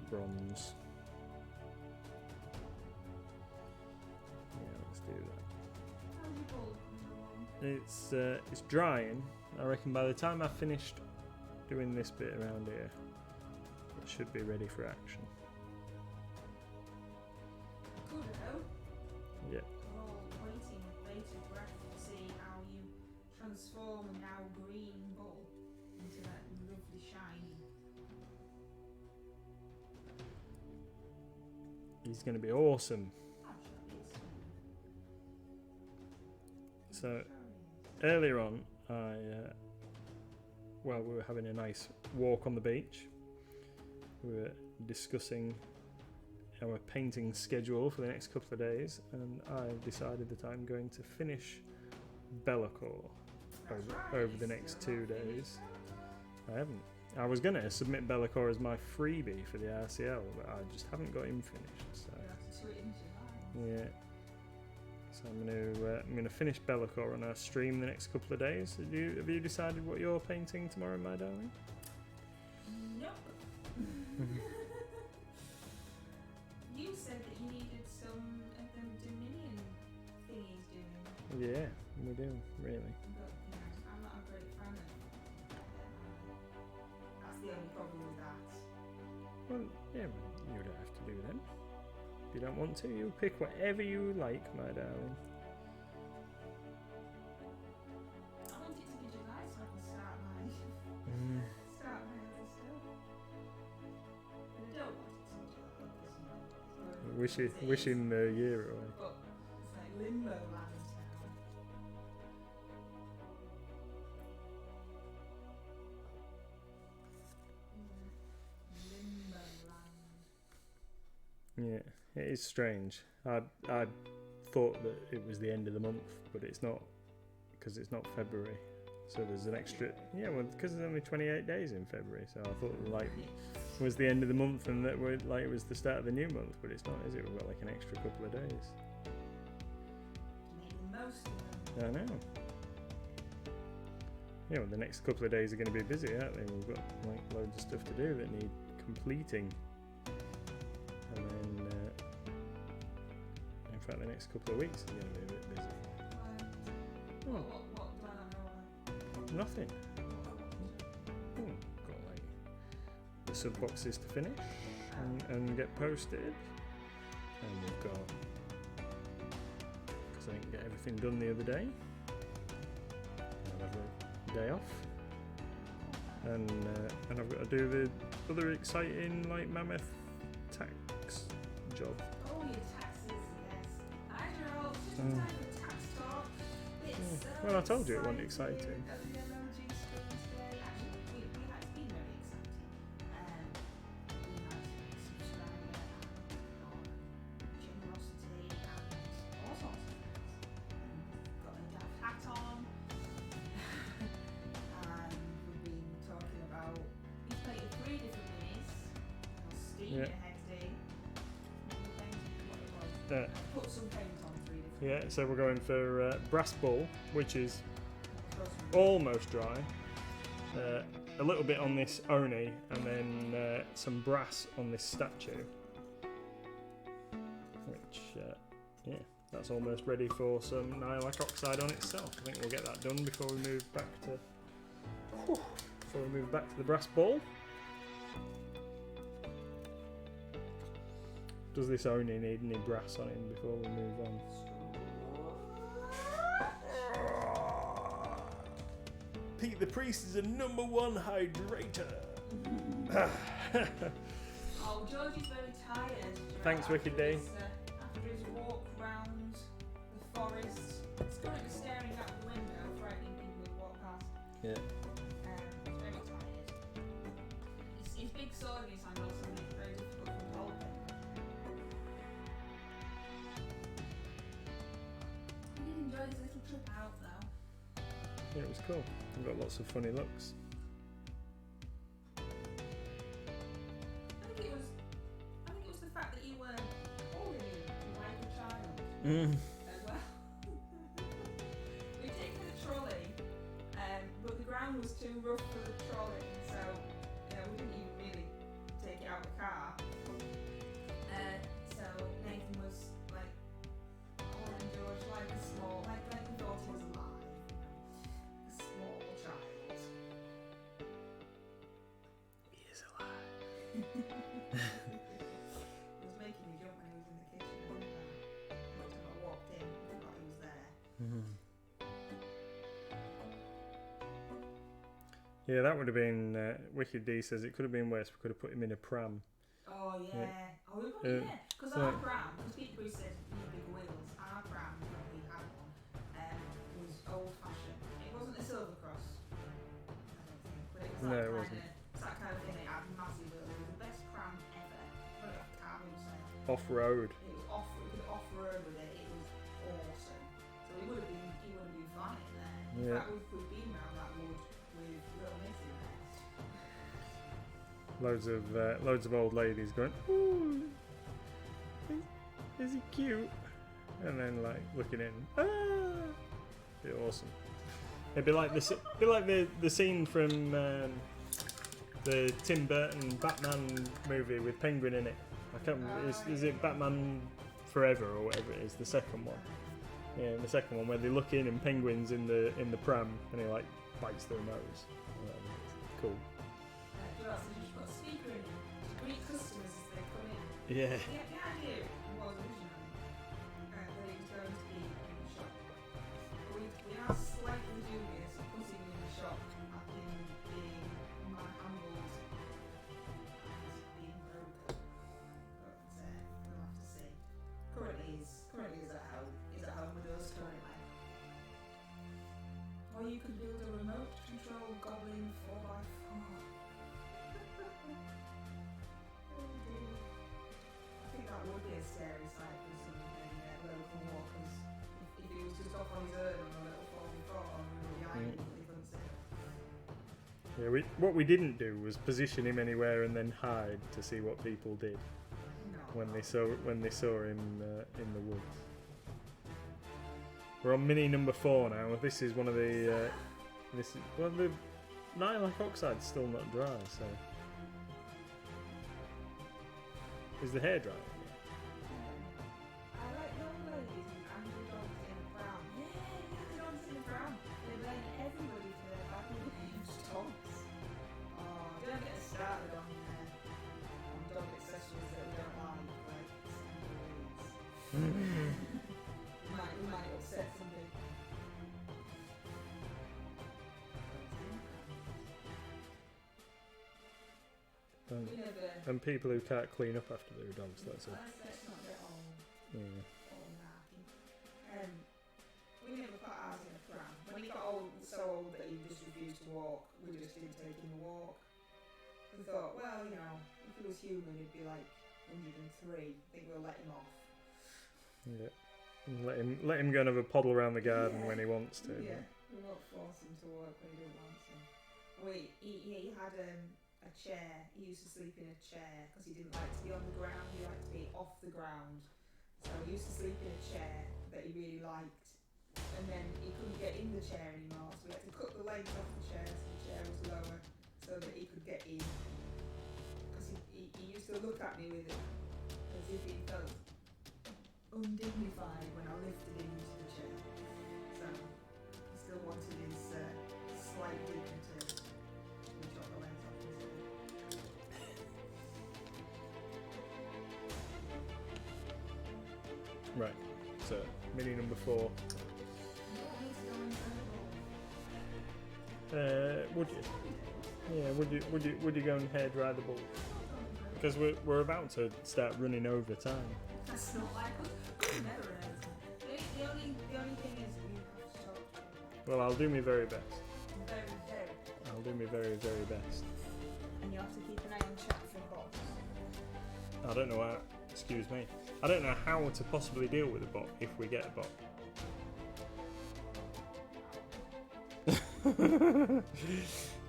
bronze. Yeah, let's do that. How's your ball coming along? It's drying. I reckon by the time I've finished doing this bit around here, it should be ready for action. Good, though. Yeah. We're all waiting with bated breath to see how you transform a now green bull into that lovely shiny. He's going to be awesome. I'm sure it's So earlier on, we were having a nice walk on the beach. We were discussing our painting schedule for the next couple of days, and I've decided that I'm going to finish Bellacore over the next 2 days. I haven't. I was going to submit Bellacore as my freebie for the RCL, but I just haven't got him finished. So yeah. So I'm gonna finish Bellacore on our stream the next couple of days. Have you decided what you're painting tomorrow, my darling? Nope. You said that you needed some of them Dominion thingies doing. Yeah, we do, really. But I'm not a great fan of them. That's the only problem with that. Well, yeah, you don't have to do them. If you don't want to, you pick whatever you like, my darling. I want it to be July so I can start my other stuff. But I don't want it to be July because Wishing the year away. But it's like limbo land now. Limbo land. Yeah, it is strange. I thought that it was the end of the month, but it's not, because it's not February. So there's an extra. Yeah, well, because there's only 28 days in February, so I thought like it was the end of the month and that it was the start of the new month, but it's not, is it? We've got like an extra couple of days. Make the most of them. I know. Yeah, well, the next couple of days are going to be busy, aren't they? We've got like loads of stuff to do that need completing. And then, in fact, the next couple of weeks are going to be a bit busy. What do I know? Nothing. Got like the sub boxes to finish and get posted. And we've got, because I didn't get everything done the other day, I'll have a day off. And I've got to do the other exciting like mammoth tax job. Oh, your taxes, yes. Hi, Gerald. Just in time for tax talk. It's so Well, I told you it wasn't exciting. exciting. At the MLG screen today. Actually, it's been very exciting. We had subscriber and generosity and all sorts of things. Got a daft hat on. And we've been talking about, we played 3 different minis. Steam, Yeah. Put some paint on 3 different. Yeah, so we're going for brass ball, which is almost dry. A little bit on this Oni, and then some brass on this statue. Which, yeah, that's almost ready for some Nylac Oxide on itself. I think we'll get that done before we move back to the brass ball. Does this Oni need any brass on him before we move on? Pete the Priest is a #1 hydrator. Oh, George is very tired. Thanks, Wicked Day. After his walk round the forest, he's currently staring out the window, frightening people who walk past. Yeah. He's very tired. His big sword in his hand also makes it very difficult for holding. He did enjoy his little trip out though. Yeah, it was cool. We've got lots of funny looks. I think it was the fact that you were holding him like a child. As well. We'd taken the trolley, but the ground was too rough for the trolley, so we didn't even really take it out of the car. So Nathan was like holding George like a small, like he thought he was alive. A small child. He is alive. It was making me jump when he was in the kitchen. By the time I walked in, I forgot he was there. Yeah, that would have been. Wicked D says it could have been worse. We could have put him in a pram. Oh yeah. Yeah. Oh, we probably, yeah. Because so- our pram, because Pete Bruce said big wheels, our pram, when we had one, was old fashioned. It wasn't a silver No, it wasn't. It's that kind of thing. They had massive wheels. It was the best pram ever. But I can't even say. Off-road. It was off. We could off-road with it. It was awesome. So he would have been fine in there. In Yeah. fact, we've been around that wood with little Miss in there. Loads of old ladies going, ooh, is he cute? And then like looking in, be awesome. It'd be like the scene from the Tim Burton Batman movie with Penguin in it. I can't remember. Is it Batman Forever or whatever it is? The second one. Yeah, the second one where they look in and Penguin's in the pram and he like bites their nose. Cool. So you've got a speaker in it to greet customers as they come in. Yeah. The idea was originally that it was going to be in the shop. We are slightly dubious of putting in the shop after being handled as being broken. But we'll have to see. Currently is at home. Is at home with us currently. Or you could build a remote control goblin 4x4. I think that would be a scary sight for some local walkers. If he was just off on his own on a little 4x4 and we were behind him, he couldn't see. Yeah, what we didn't do was position him anywhere and then hide to see what people did when they saw him in the woods. We're on mini number 4 now. This is one of the the Nylac Oxide's still not dry, so is the hair dry? I like young ladies and angry dogs in brown. Yeah, the dogs in brown. They blame everybody for their badly behaved dogs. Oh, don't get us started on dog accessories that we don't like sandals. we might upset somebody. And people who can't clean up after their dogs, that's it. Let's not get all narky. We never put ours in a pram. When he got so old that he just refused to walk, we just didn't take him a walk. We thought, well, if he was human, he'd be like 103. I think we'll let him off. Yeah. Let him go and have a poddle around the garden when he wants to. Yeah, we won't force him to work when he doesn't want to. He had a chair. He used to sleep in a chair because he didn't like to be on the ground. He liked to be off the ground. So he used to sleep in a chair that he really liked. And then he couldn't get in the chair anymore, so we had to cut the legs off the chair so the chair was lower so that he could get in. Because he used to look at me with it as if he felt undignified when I lifted him into the chair. So he still wanted his slight dignity. We chopped the legs off his head. Right. So mini number 4. Would you? Yeah. Would you go and hair dry the ball? Because we're about to start running over time. That's not like us. We never heard. The only thing is we have to talk to him. Well, I'll do my very best. Very, very. I'll do my very, very best. And you have to keep an eye on chat for bots. I don't know how. Excuse me. I don't know how to possibly deal with a bot if we get a bot.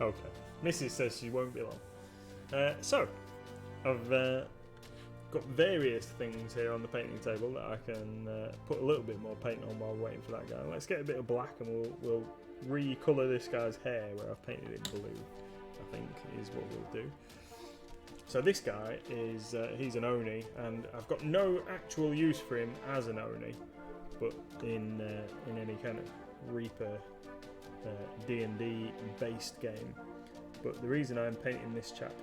Okay. Mrs. says she won't be long. So, I've got various things here on the painting table that I can put a little bit more paint on while waiting for that guy. Let's get a bit of black and we'll recolour this guy's hair where I've painted it blue, I think is what we'll do. So this guy is, he's an Oni, and I've got no actual use for him as an Oni, but in any kind of Reaper D&D based game. But the reason I'm painting this chap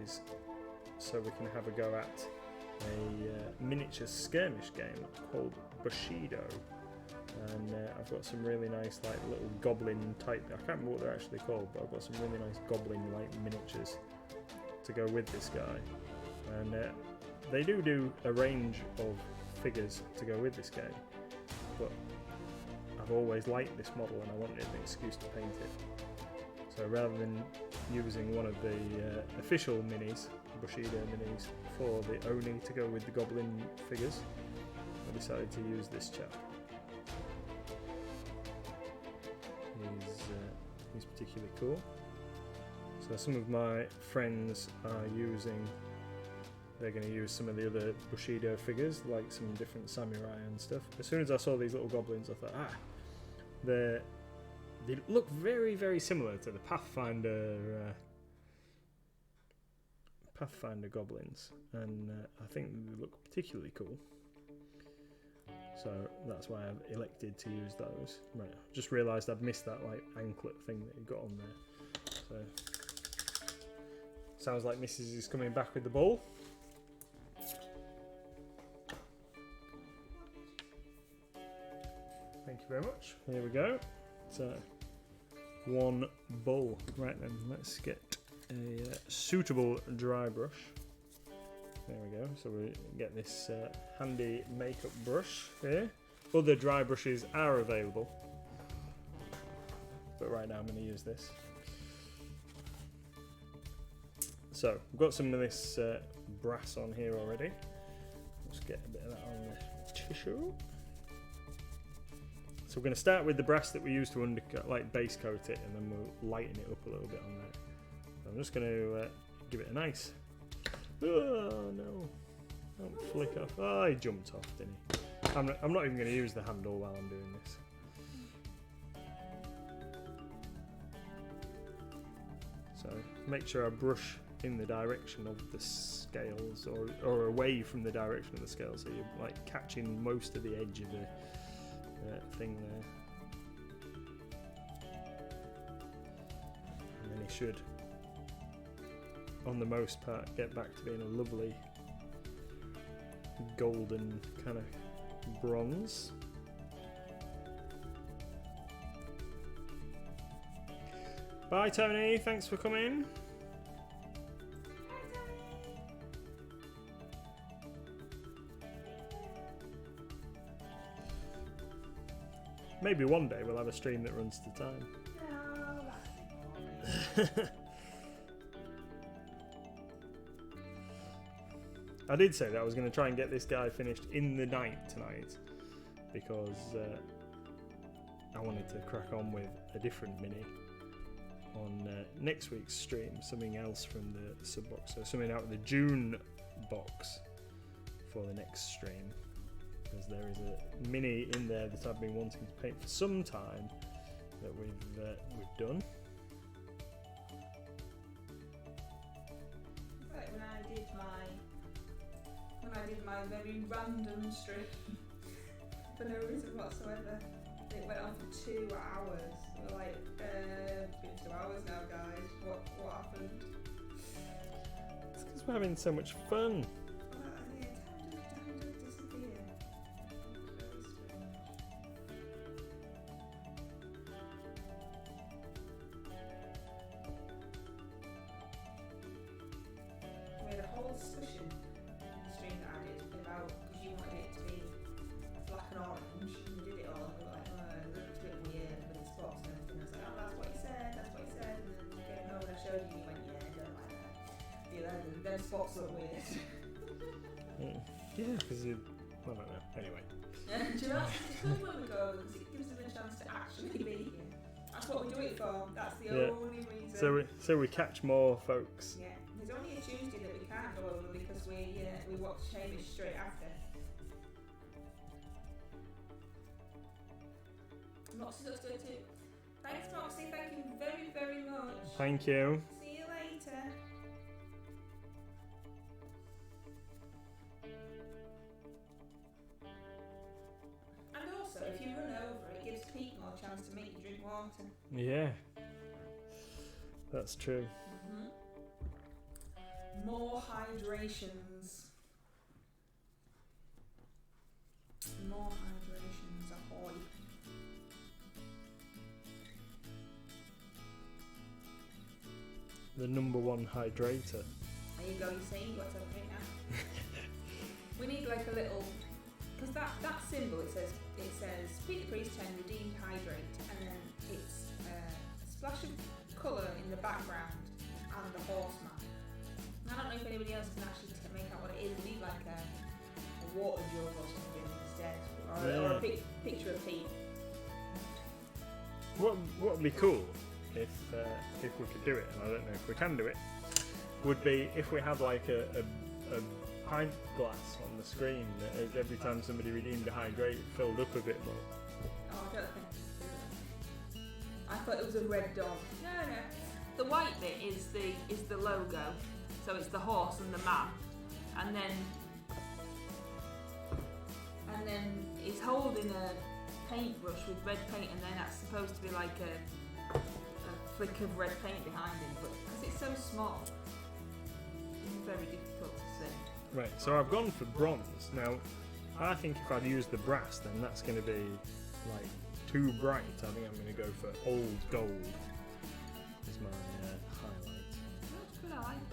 is so we can have a go at a miniature skirmish game called Bushido. And I've got some really nice like little goblin type, I can't remember what they're actually called, but I've got some really nice goblin like miniatures to go with this guy. And they do a range of figures to go with this game, but I've always liked this model and I wanted an excuse to paint it. So rather than using one of the official minis, Bushido minis, for the Oni to go with the Goblin figures. I decided to use this chap. He's particularly cool. So some of my friends are they're going to use some of the other Bushido figures, like some different samurai and stuff. As soon as I saw these little goblins, I thought, they look very, very similar to the Pathfinder goblins, and I think they look particularly cool. So that's why I've elected to use those. Right, just realised I'd missed that like anklet thing that you got on there. So sounds like Mrs. is coming back with the ball. Thank you very much. Here we go. So one bull. Right then, let's get a suitable dry brush. There we go. So we get this handy makeup brush here. Other dry brushes are available, but right now I'm going to use this. So we've got some of this brass on here already. Let's get a bit of that on the tissue. So we're going to start with the brass that we used to undercut, like base coat it, and then we'll lighten it up a little bit on there. So I'm just going to give it a nice. Oh no! Don't flick off. Oh, he jumped off, didn't he? I'm not even going to use the handle while I'm doing this. So make sure I brush in the direction of the scales, or away from the direction of the scales, so you're like catching most of the edge of the thing there. And then he should, on the most part, get back to being a lovely golden kind of bronze. Bye Tony, thanks for coming. Maybe one day we'll have a stream that runs to time. No, that's boring. I did say that I was going to try and get this guy finished in the night tonight, because I wanted to crack on with a different mini on next week's stream, something else from the sub box, so something out of the June box for the next stream, because there is a mini in there that I've been wanting to paint for some time that we've done. Like when I did my very random stream for no reason whatsoever, it went on for 2 hours. We're like, it's been 2 hours now, guys. What happened? It's because we're having so much fun. Yeah, time does disappear. Very strange. We had a whole discussion in the stream that I did about, because you wanted it to be black and orange, and you did it all, and we were like, oh, it looks a bit weird with the spots and everything. I was like, oh, that's what he said, and then you came home and I showed you, and you went, yeah, I don't like that. Them spots look weird. Yeah, because you, I don't know, anyway. Do you know, it's good when we go, because it gives them a chance to actually be here. That's what we do it for, that's the only reason. So we catch more folks. Yeah, there's only a Tuesday that we can't go over because we watch Hamish straight after. Moxie looks good too. Thanks Moxie, thank you very, very much. Thank you. See you later. And also, if you run over, it gives Pete more chance to make you drink water. Yeah, that's true. More hydrations. More hydrations, ahoy. The #1 hydrator. There you go, you see, you got to drink now. We need like a little, because that symbol, it says Peter Priest 10 redeemed hydrate, and then it's a splash of colour in the background, and the horseman. I don't know if anybody else can actually make out what it is. We need like a water jug or something instead, or a picture of Pete. What would be cool if we could do it, and I don't know if we can do it, would be if we had like a pint glass on the screen that every time somebody redeemed a hydrate, it filled up a bit more. Oh, I don't think we can do that. I thought it was a red dog. No. The white bit is the logo, so it's the horse and the man, and then it's holding a paintbrush with red paint, and then that's supposed to be like a flick of red paint behind him, but because it's so small, it's very difficult to see. Right, so I've gone for bronze. Now, I think if I'd use the brass, then that's going to be like too bright. I think I'm going to go for old gold as my highlight. That's good, I like it.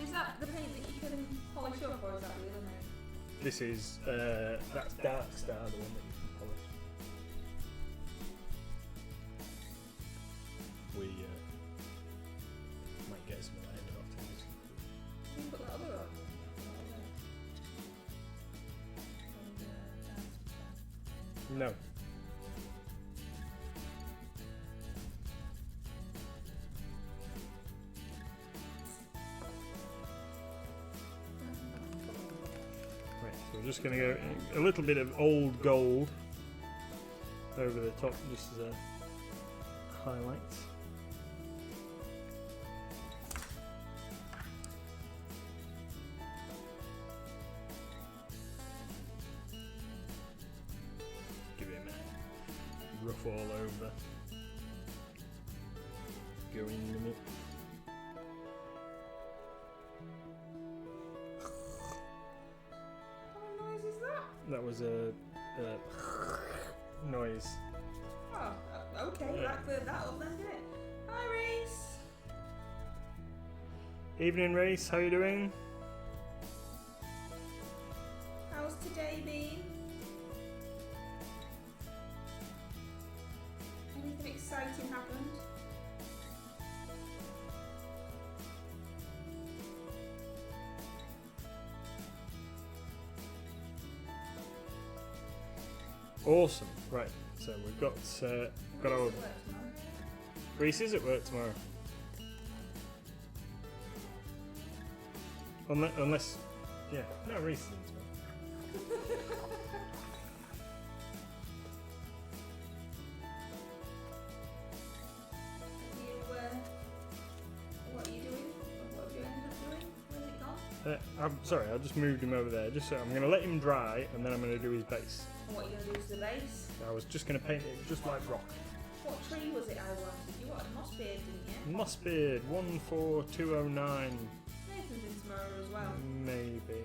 Is that the paint that you can polish up, or is that the other name? This is, that's Dark Star, the one that you can polish. We might get some of that in after this. You can put that other on. No. Right, so we're just going to go a little bit of old gold over the top, just as a highlight. Give him a rough all over. Go in a minute. What noise is that? That was a noise. Oh, okay, Yeah. that cleared that up then, didn't it? Hi, Reese. Evening, Reese. How you doing? How's today been? Anything exciting happened? Awesome. Right. So we've got our Reese at work tomorrow. Reese is at work tomorrow. Unless, yeah, no, Reese is in tomorrow. What are you doing? What have you ended up doing? Where's it gone? I'm sorry, I just moved him over there. Just so I'm going to let him dry, and then I'm going to do his base. And what are you going to do to the base? I was just going to paint it just like rock. What tree was it I wanted? You wanted moss beard, didn't you? Mossbeard 14209. Nathan's in tomorrow as well. Maybe.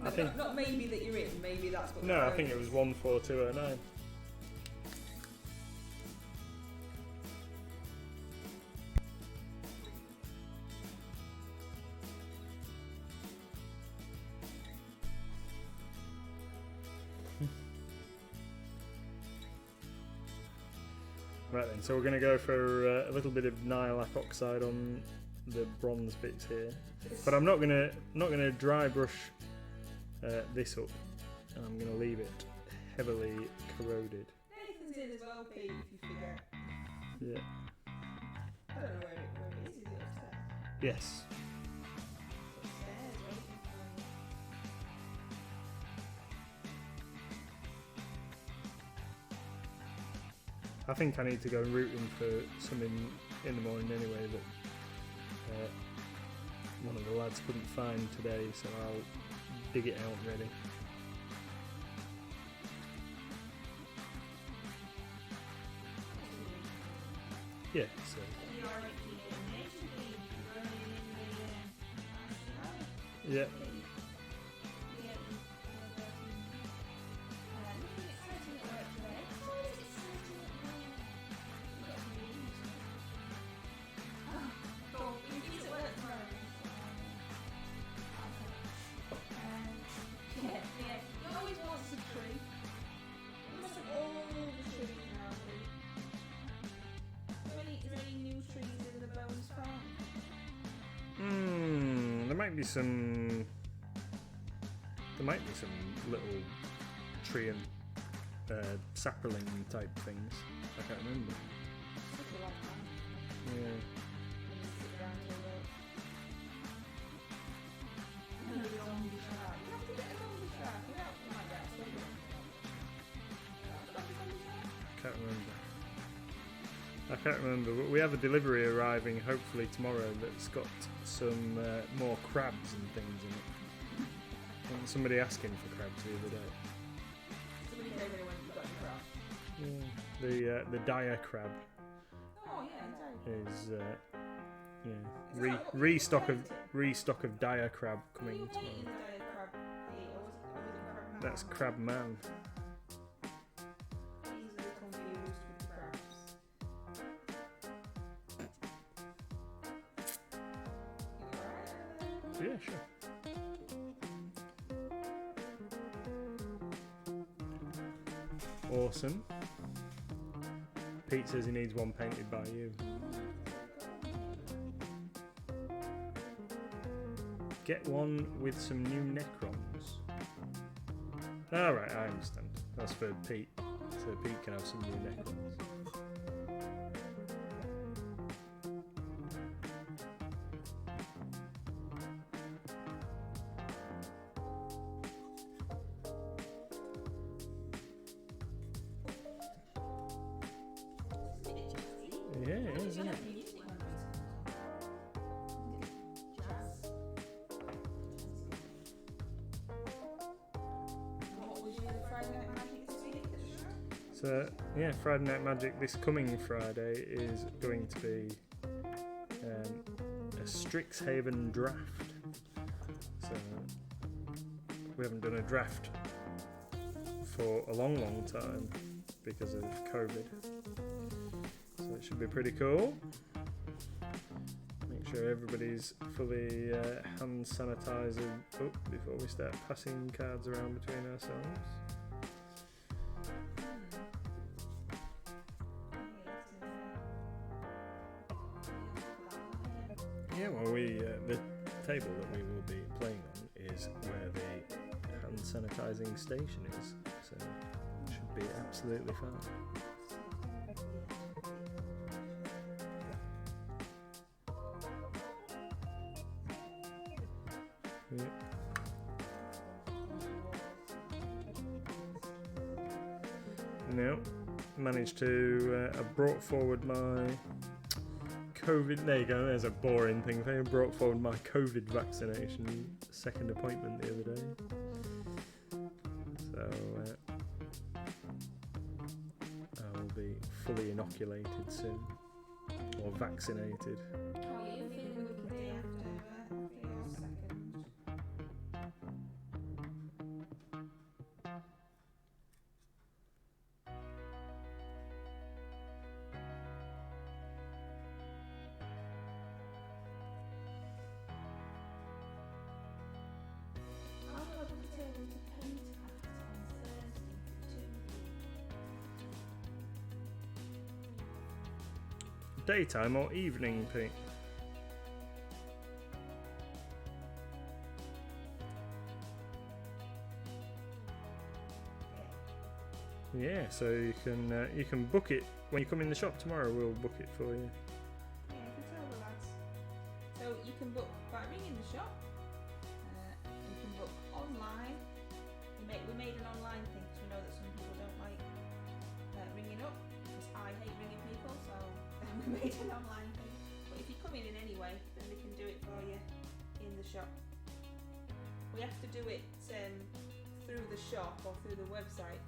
No, think- not maybe that you're in, maybe that's what No, the I code think it is. was 14209. Right then, so we're going to go for a little bit of Nylac Oxide on the bronze bits here, but I'm not going to dry brush this up. I'm going to leave it heavily corroded. Nathan's in as well, Pete, if you forget. Yeah. I don't know where it is. Is it upstairs? Yes. Upstairs, waiting for you. I think I need to go rooting for something in the morning anyway that one of the lads couldn't find today, so I'll dig it out ready. Yeah, so You are making an nature league, running in the yeah. might be some. There might be some little tree and sapling type things. I can't remember. Yeah. I can't remember, but we have a delivery arriving hopefully tomorrow that's got some more crabs and things in it. And somebody asking for crabs the other day. Somebody came in when you got your crab. Yeah. The dire crab Oh yeah, is restock of dire crab coming Were you tomorrow. painting the dire crab? Hey, or was it crab man? That's crab man. Easily confused with the crabs. You alright? Yeah, sure. Awesome. Pete says he needs one painted by you. Get one with some new Necrons. Alright, I understand. That's for Pete. So Pete can have some new Necrons. Yeah, it is, isn't it? So, yeah, Friday Night Magic this coming Friday is going to be a Strixhaven draft. So, we haven't done a draft for a long, long time because of COVID. So, it should be pretty cool. Make sure everybody's fully hand sanitized before we start passing cards around between ourselves. Yeah, well, the table that we will be playing on is where the hand sanitizing station is, so it should be absolutely fine. Yeah. No, managed to. I brought forward my COVID. There you go. There's a boring thing. I brought forward my COVID vaccination second appointment the other day. So I will be fully inoculated soon, or vaccinated. How are you feeling with the day after your second? How do I book a table to paint at on Thursday for 2 Daytime or evening, Pete? Yeah, so you can book it when you come in the shop tomorrow. We'll book it for you. Yeah, you can tell the lads. So you can book by ringing the shop. You can book online. We made an online thing because we know that some people don't like ringing up. Because I hate ringing people, so we made an online thing. But if you come in anyway, then they can do it for you in the shop. We have to do it through the shop or through the website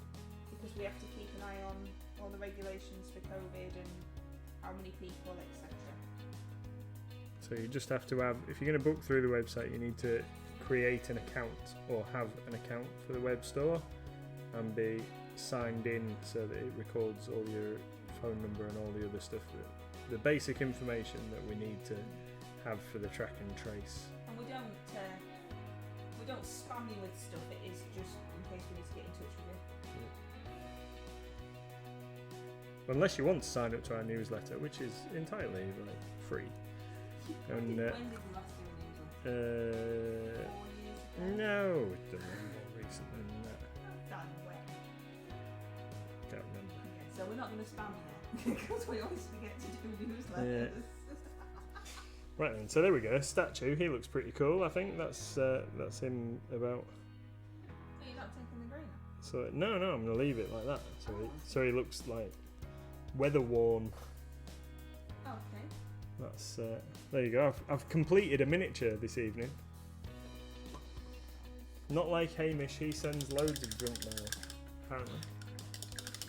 because we have to keep an eye on all the regulations for COVID and how many people, etc. So you just have to have, if you're going to book through the website, you need to create an account or have an account for the web store and be signed in so that it records all your phone number and all the other stuff, the basic information that we need to have for the track and trace. And we don't spam you with stuff. It is just in case we need to get in touch with you. Unless you want to sign up to our newsletter, which is entirely free. And When did you last do a newsletter? No, it's done more recent than that. Done when? Can't remember. Okay, so we're not going to spam here because we always forget to do newsletters. Right then, so there we go. Statue. He looks pretty cool. I think that's him about. So you're not taking the green off? So no, I'm gonna leave it like that. So he looks like weather worn. Okay. That's there you go. I've completed a miniature this evening. Not like Hamish. He sends loads of junk mail. Apparently.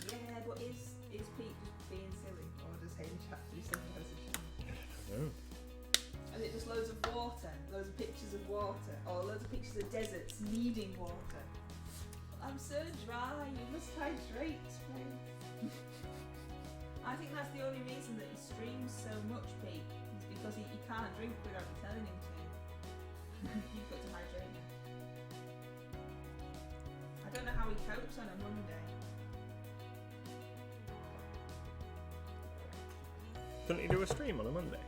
Yeah, but is Pete just being silly, or does Hamish actually send us a junk? I don't know. And it just loads of water, loads of pictures of water, or loads of pictures of deserts needing water. I'm so dry, you must hydrate me. I think that's the only reason that he streams so much, Pete, is because he can't drink without me telling him to. You've got to hydrate him. I don't know how he copes on a Monday. Couldn't he do a stream on a Monday?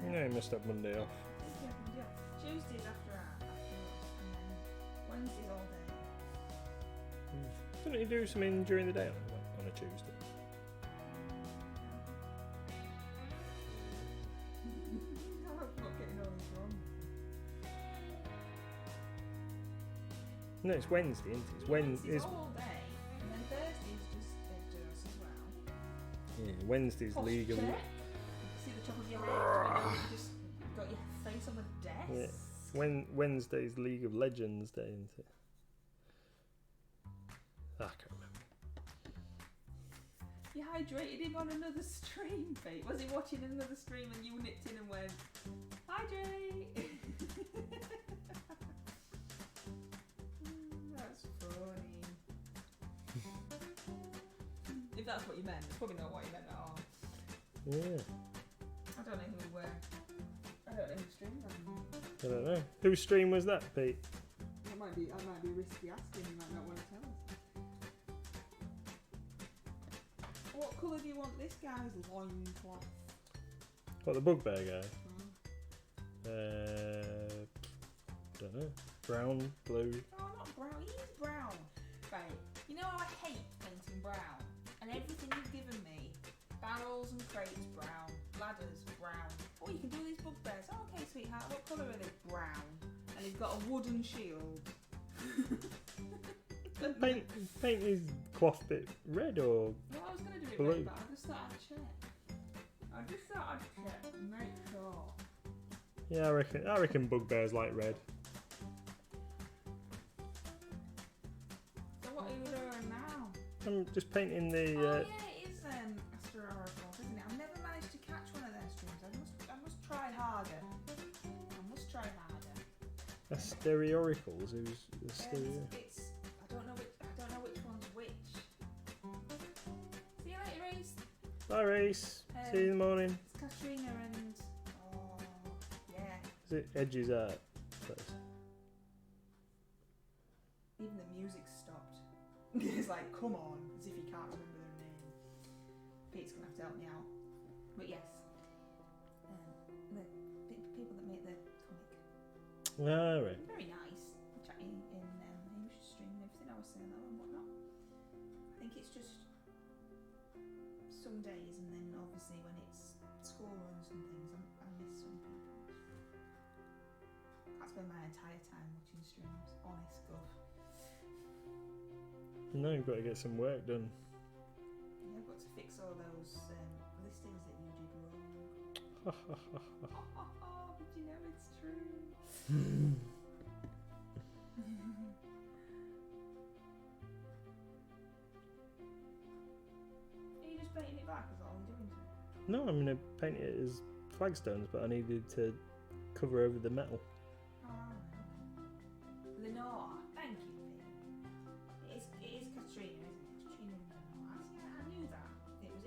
No, he must have Monday off. Tuesdays after lunch, and then Wednesdays all day. Couldn't he do something during the day on a Tuesday? I'm not getting all this wrong. No, it's Wednesday, isn't it? It's Wednesday's all day, and then Thursday's just does as well. Yeah, Wednesday's League of. See the top of your head when you just got your face on the desk. Yeah. Wednesday's League of Legends Day, isn't it? I can't remember. You hydrated him on another stream, Pete. Was he watching another stream and you nipped in and went, hydrate? That's funny. If that's what you meant, it's probably not what you meant at all. Yeah. I don't know who I don't know who streamed that. I don't know. Whose stream was that, Pete? I might be risky asking, you might not want to tell us. What colour do you want this guy's loincloth? What, the bugbear guy? Hmm. Don't know. Brown, blue. Oh, not brown. He is brown. Right. You know how I hate painting brown? And everything you've given me, barrels and crates brown, ladders brown. Oh, you can do these bugbears. Oh, okay, sweetheart. What colour are they? Brown. And he's got a wooden shield. Paint his cloth bit red or No, I was going to do it blue. red, but I just thought I'd check and make sure. Yeah, I reckon bugbears like red. So what are you doing now? I'm just painting the. Oh yeah, it is Astro Oracle, isn't it? I've never managed to catch one of their streams. I must try harder. Asterioricals. Who's Asterio? It's I don't know which one's which. See you later, Reese. Bye, Reese. See you in the morning. It's Katrina and yeah. Is it Edge's art? Even the music stopped. It's like, come on, as if you can't remember their name. Pete's gonna have to help me out. But yes, the people that make the comic. Alright. Very nice. Chatting in Hamish's stream and everything. I was saying that and whatnot. I think it's just some days, and then obviously when it's school runs and things, I miss some people. I spend my entire time watching streams. Honest guff. No, you've got to get some work done. Yeah, I've got to fix all those listings that you did wrong. But you know it's true. Are you just painting it back? Is all you're doing to it? No, I'm going to paint it as flagstones, but I needed to cover over the metal. Lenore, thank you, Pete. It is Katrina, isn't it? Katrina Lenore. I knew that. It was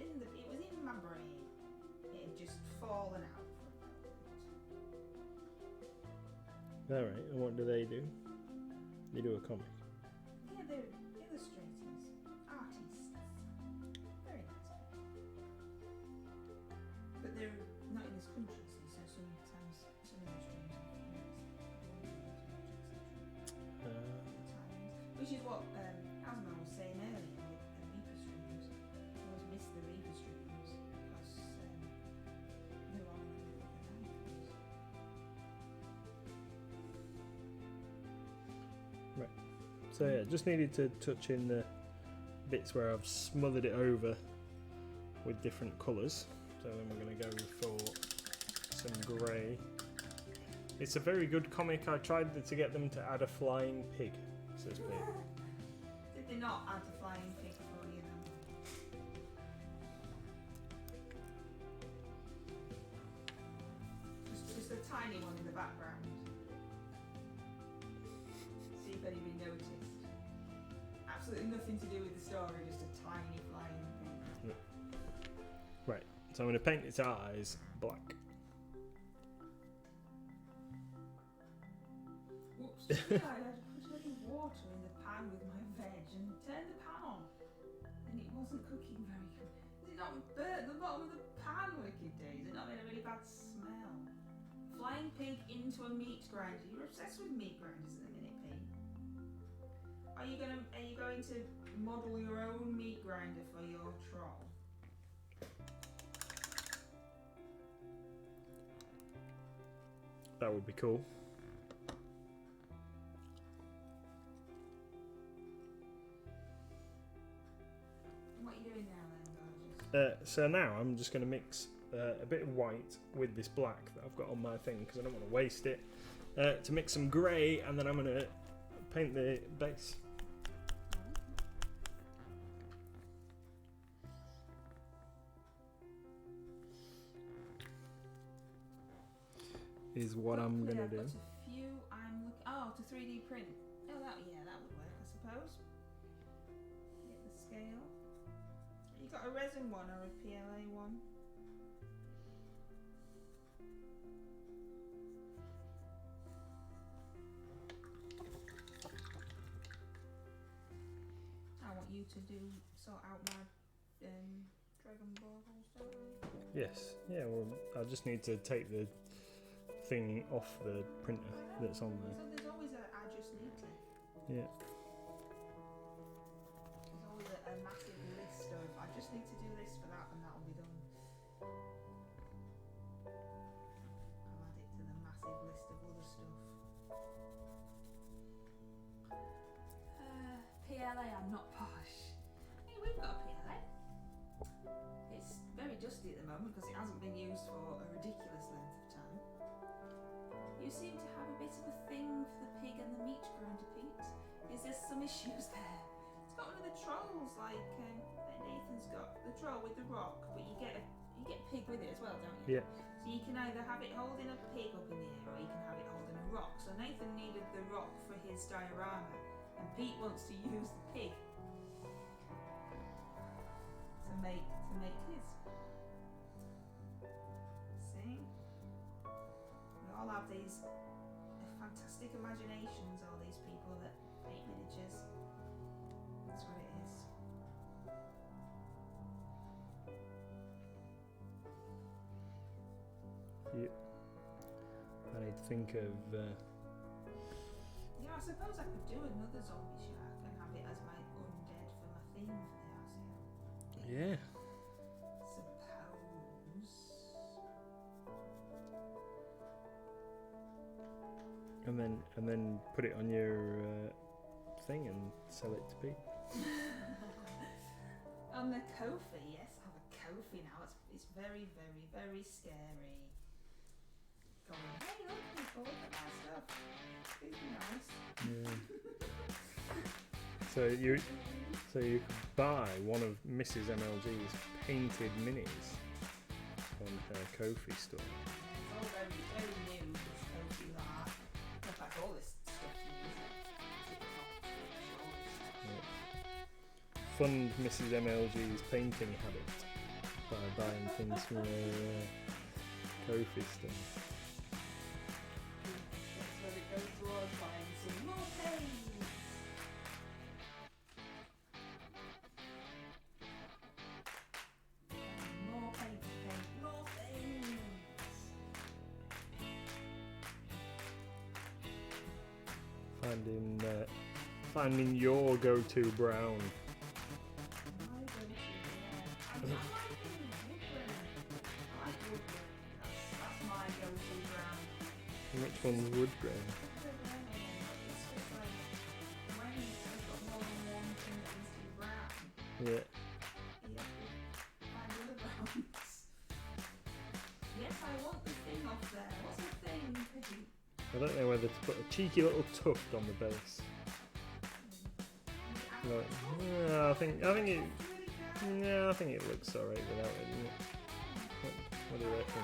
in my brain. It had just fallen out. Alright, and what do? They do a comic. Yeah, they're illustrators, artists. Very nice. So yeah, just needed to touch in the bits where I've smothered it over with different colours. So then we're going to go for some grey. It's a very good comic. I tried to get them to add a flying pig, says Pete. Did they not add the flying pig for you then? Just a tiny one in the background. See if anybody noticed. Absolutely nothing to do with the story, just a tiny flying pig. Right, so I'm going to paint its eyes black. Whoops, I had to put any water in the pan with my veg and turn the pan on. And it wasn't cooking very good. Is it not burnt the bottom of the pan, wicked days? Is it not made a really bad smell? Flying pig into a meat grinder. You're obsessed with meat grinders at the minute, Pete. Are you going to model your own meat grinder for your troll? That would be cool. What are you doing now then, gorgeous? So now I'm just going to mix a bit of white with this black that I've got on my thing because I don't want to waste it. To mix some grey, and then I'm going to paint the base. Is what I'm going to do. I've got a few I'm looking... Oh, to 3D print. Oh, that would work, I suppose. Get the scale. You got a resin one or a PLA one? I want you to sort out my Dragon Ball story. Yes. Yeah. Well, I just need to take the thing off the printer that's on there. So there's always I just need to. Yeah. There's always a massive list of I just need to do this for that and that'll be done. I'll add it to the massive list of other stuff. PLA, I'm not posh. Hey, we've got a PLA. It's very dusty at the moment because it hasn't been used for a ridiculous length of time. You seem to have a bit of a thing for the pig and the meat grinder, Pete. Is there some issues there? It's got one of the trolls, like that Nathan's got. The troll with the rock, but you get pig with it as well, don't you? Yeah. So you can either have it holding a pig up in the air, or you can have it holding a rock. So Nathan needed the rock for his diorama, and Pete wants to use the pig to make his. See? We all have these fantastic imaginations, all these people that paint miniatures. That's what it is. Yeah. I need to think of. Yeah, I suppose I could do another zombie shark and have it as my undead for my theme for the house here. Yeah. And then put it on your thing and sell it to people. On the Ko-fi, yes, I have a Ko-fi now. It's very, very, very scary. Going, hey look people, look at my stuff. Isn't it nice? Yeah. So you buy one of Mrs. MLG's painted minis on her Ko-fi store. It's all very, very new, this Ko-fi that in fact all this stuff new, isn't it? Fund Mrs. MLG's painting habit by buying things from her Ko-fi store. That's what it goes towards, buying some more paint. More paint, more things. Finding your go-to brown. My go-to, yeah. I like wood brown. I like wood brown. That's my go-to brown. Which one's wood grain? I don't know. It's just like when there? What's the thing, Piggy? I don't know whether to put a cheeky little tuft on the base. No, I think it. Yeah, I think it looks alright without it. Doesn't it? What do you reckon?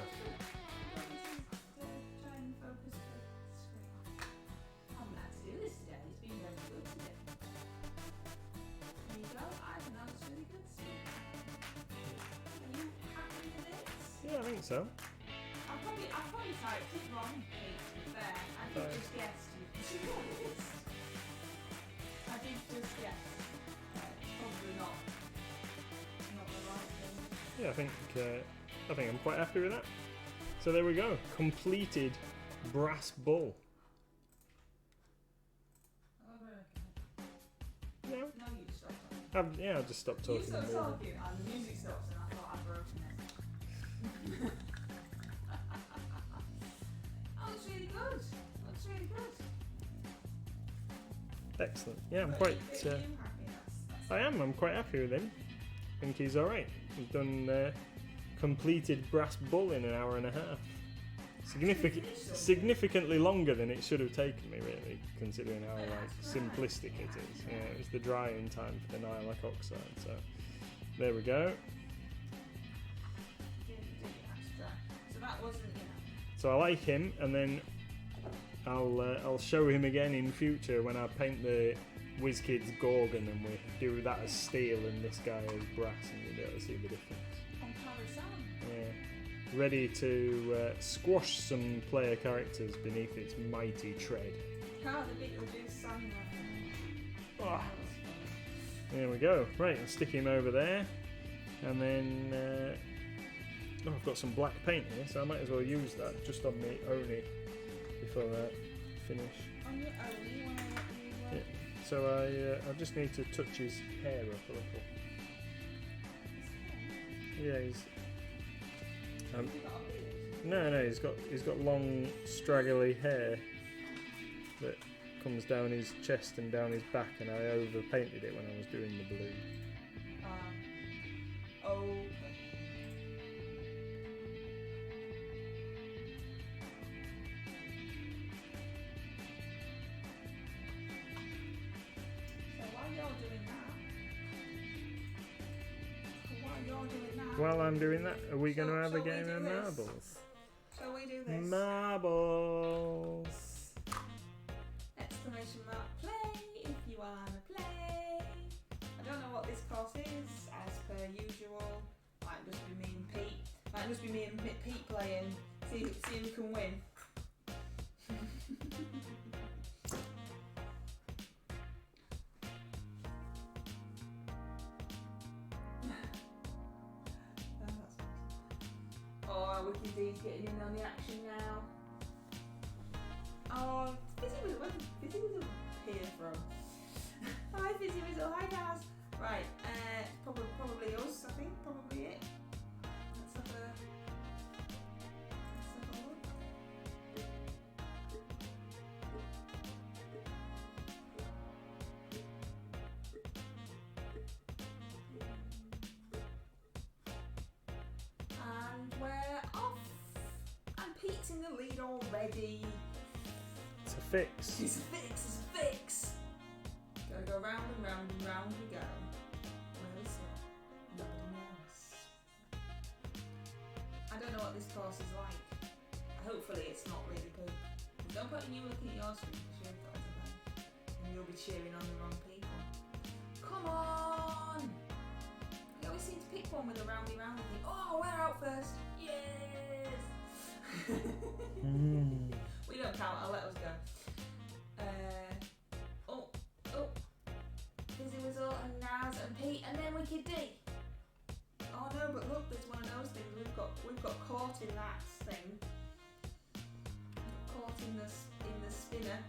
Try and focus the screen. I'm glad to do this today. It's been very good today. There you go. I think that was really good, Steve. Are you happy with this? Yeah, I think so. I probably typed it wrong, Pete, to be fair. I did just guess, to be honest. I did just guess. Probably not the right thing. Yeah, I think I'm quite happy with that. So there we go, completed brass bull. Oh, really? Yeah, No, you stop talking. I've just stopped talking. You stop and moving. talking, and the music stops, and I thought I'd broken it. Oh, it's really good. That's really good. Excellent. Yeah, I'm But quite. are you happy? That's I am. I'm quite happy with him. I think he's all right. He's done completed brass bull in an hour and a half. Significantly longer than it should have taken me, really, considering how simplistic it is. Yeah, it was the drying time for the Nylac Oxide. So there we go. So that wasn't enough. So I like him, and then I'll show him again in future when I paint the WizKids Gorgon, and we do that as steel and this guy as brass, and you'll be able to see the difference. On Parmesan. Yeah. Ready to squash some player characters beneath its mighty tread. Oh, the Beetlejuice song. Oh. There we go. Right, I'll stick him over there, and then I've got some black paint here, so I might as well use that just on the Oni before I finish. On your Oni, when I let you. Yeah. So I just need to touch his hair up a little. Yeah, he's. No, he's got long, straggly hair that comes down his chest and down his back, and I overpainted it when I was doing the blue. Oh. While I'm doing that, are we going to have a shall we game do of this? marbles? Shall we do this? Marbles! Exclamation mark play if you wanna play. I don't know what this course is, as per usual. Might just be me and Pete. Might just be me and Pete playing. See who can win. Oh, Wiki D's getting in on the action now. Oh, Fizzy Whistle here from. Hi Fizzy Whistle, hi guys. Right, probably us, I think, probably it. Let's have a look. And we're off. And Pete's in the lead already. It's a fix. It's a fix. Gotta go round and round and round we go. Where is it? Nobody knows. I don't know what this course is like. Hopefully it's not really big. Don't put you looking at your screen because you've got it then. And you'll be cheering on the wrong people. Come on! I always seem to pick one with a roundy thing. Oh, we're out first. Yes! We don't count, I'll let us go. Fizzy Whistle and Naz and Pete and then Wicked D. Oh no, but look, there's one of those things. We've got caught in that thing. Caught in the spinner.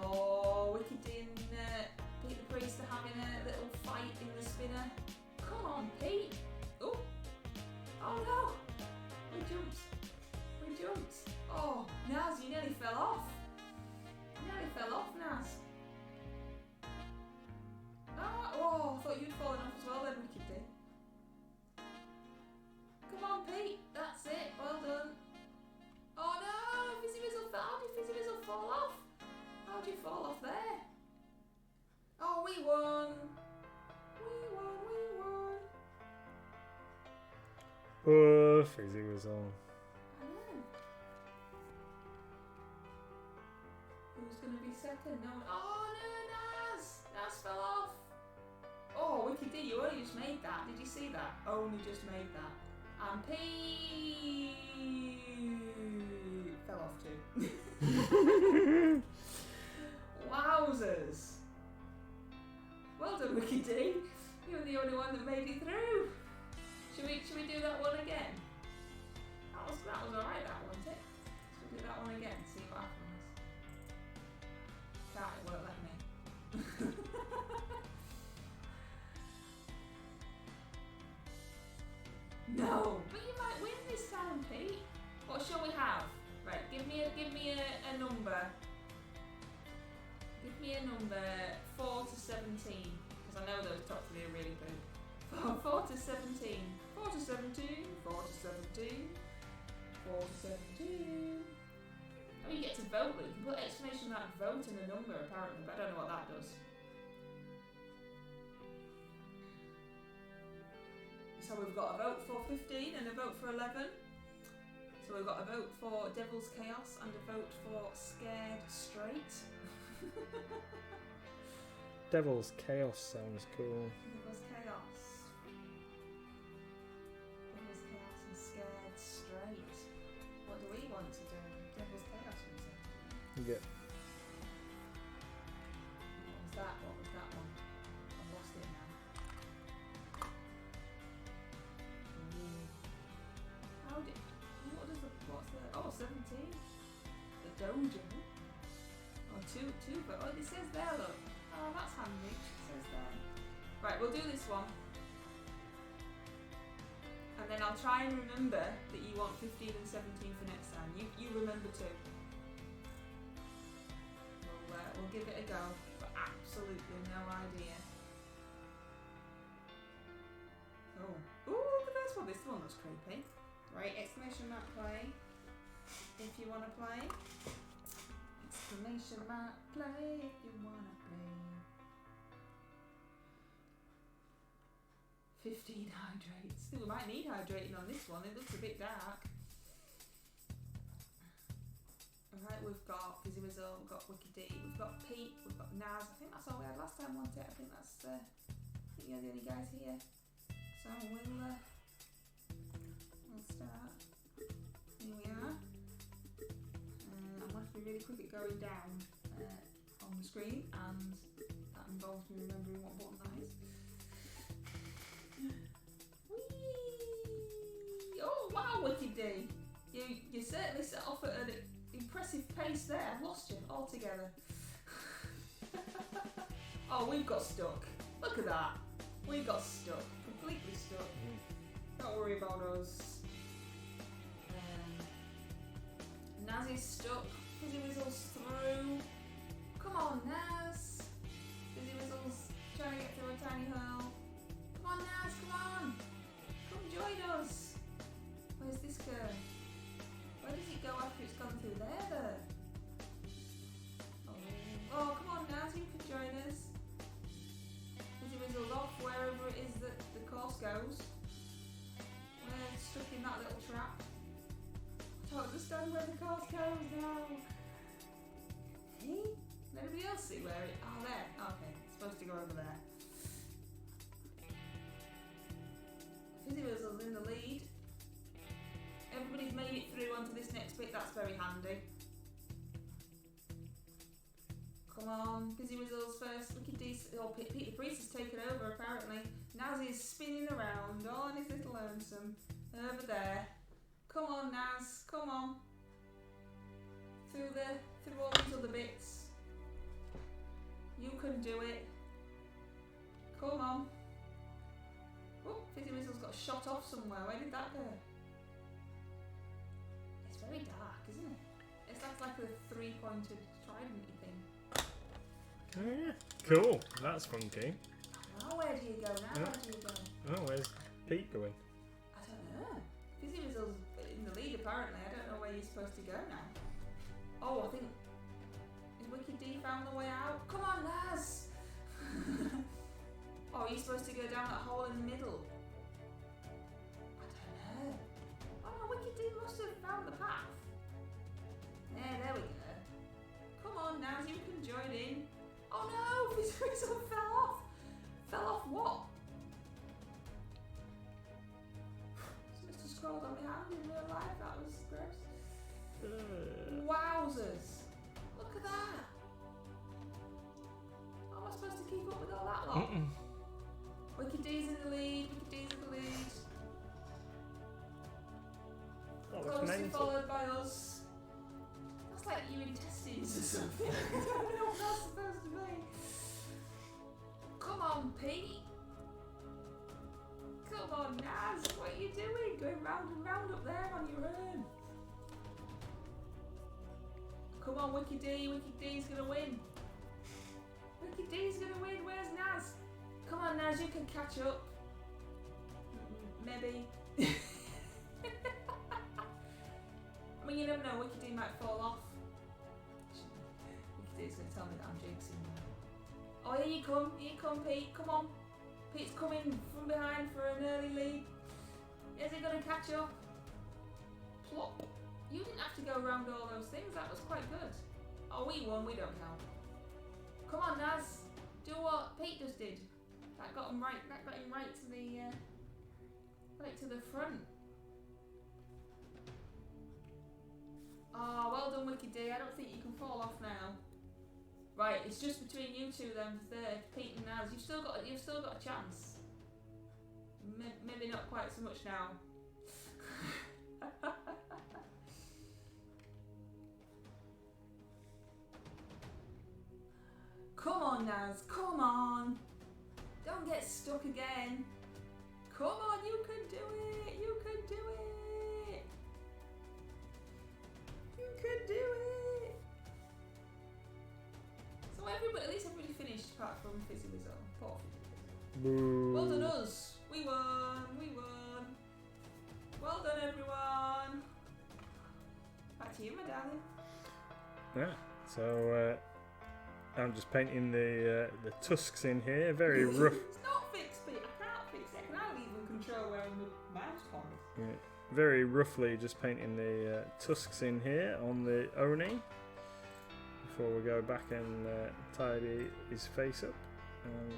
Oh, Wicked D and Pete the Priest are having a little fight in the spinner. Come on, Pete. Oh no. We jumped. Oh, Naz, you nearly fell off. Naz. Oh, I thought you'd fallen off as well then, Wicked D. Come on, Pete. That's it. Well done. Oh We won! We won, we won! Oh, Fizzy was on. I know. Who's going to be second? No one. Oh no, Naz! Naz fell off! Oh, Wiki D, you only just made that. Did you see that? Only just made that. And Pete fell off too. Wowzers! Well done, Wiki D. You were the only one that made it through. Should we do that one again? That was alright, that wasn't it? Should we do that one again? See what happens. That it won't let me. No, but you might win this time, Pete. What shall we have? Right, give me a number. Give me a number 4 to 17, because I know those top three are really big. 4 to 17. 4 to 17. 4 to 17. 4 to 17. Oh, you get to vote, but you can put exclamation mark vote in a number apparently, but I don't know what that does. So we've got a vote for 15 and a vote for 11. So we've got a vote for Devil's Chaos and a vote for Scared Straight. Devil's Chaos sounds cool. Devil's Chaos. Devil's Chaos and Scared Straight. What do we want to do? Devil's Chaos, we said. Yeah. What was that? What was that one? I've lost it now. How did... What's the... Oh, 17? The dojo? Oh, two, but oh, it says there, look. Oh, that's handy. It says there. Right, we'll do this one. And then I'll try and remember that you want 15 and 17 for next time. You remember too. We'll give it a go, but absolutely no idea. Oh. Ooh, look at this one. This one looks creepy. Right, exclamation mark play. If you want to play. Exclamation mark play if you want to play. 15 hydrates. Ooh, we might need hydrating on this one. It looks a bit dark. Alright, we've got Fizzy Wizzle, we've got Wiki D, we've got Pete, we've got Naz. I think that's all we had last time, wasn't it? I think that's I think you're the only guys here. So we'll start. Here we are. I'm going to be really quick at going down on the screen, and that involves me remembering what button that is. Whee! Oh wow, Wiki D! You certainly set off at an impressive pace there. I've lost you altogether. Oh, we've got stuck. Look at that. We got stuck. Completely stuck. Don't worry about us. Naz is stuck. Fizzy Wizzle's through. Come on, Naz. Fizzy Wizzle's trying to get through a tiny hole. Come on, Naz, come on. Come join us. Where's this go? Where does it go after it's gone through there? Oh, come on, Naz, you can join us. Fizzy Wizzle's off wherever it is that the course goes. We're stuck in that little trap. I don't understand where the course goes now. Hey? Let anybody else see where it... Oh, there. Okay, it's supposed to go over there. Fizzy Wizzle's in the lead. Everybody's made it through onto this next bit. That's very handy. Come on, Fizzy Wizzle's first. Wiki D... Oh, Pete the Priest has taken over, apparently. Naz is spinning around all on his little lonesome. Over there. Come on, Naz. Come on. Through all these other bits. You can do it. Come on. Oh, Fizzy Wizzle's got shot off somewhere. Where did that go? It's very dark, isn't it? It's like a 3-pointed trident-y thing. Oh yeah. Cool. That's funky. Now where do you go? Where do you go? Oh, where's Pete going? I don't know. Fizzy Wizzle's in the lead apparently. I don't know where you're supposed to go now. Oh, I think... Has Wiki D found the way out? Come on, Naz! Oh, are you supposed to go down that hole in the middle? I don't know. Oh no, Wicked D must have found the path. There we go. Come on, now you can join in. Oh no, Verdigris fell off. Fell off what? Mr. Scrolled on my hand in real life, that was gross. Wowzers. Look at that. How am I supposed to keep up with all that lot? Wicked D's in the lead, Wicked D's in the lead. Closely followed by us. That's like you intestines or something. I don't know what that's supposed to be. Come on, Pete. Come on, Naz. What are you doing? Going round and round up there on your own. Come on, Wicked D. Wicked D's gonna win. Wicked D's gonna win. Where's Naz? Come on, Naz. You can catch up. Maybe. I mean, you never know. Wicked D might fall off. Wicked D's gonna tell me that I'm jinxing you. Oh, here you come. Here you come, Pete. Come on. Pete's coming from behind for an early lead. Is he gonna catch up? Plop. You didn't have to go around all those things. That was quite good. Oh, we won. We don't count. Come on, Naz. Do what Pete just did. That got him right. That got him right to the front. Oh, well done, Wicked D. I don't think you can fall off now. Right, it's just between you two then for third, Pete and Naz. You've still got a chance. Maybe not quite so much now. Come on, Naz. Come on. Don't get stuck again. Come on, you can do it. You can do it. You can do it. So everybody, at least everybody finished apart from Fizzy Wizzo. Poor Fizzy Wizzo. Boo. Well done us. We won. We won. Well done, everyone. Back to you, my darling. Yeah. So I'm just painting the tusks in here. Very rough. It's not fixed, Pete. I can't fix it. I can't even control where the mouse points. Yeah, very roughly just painting the tusks in here on the Oni before we go back and tidy his face up and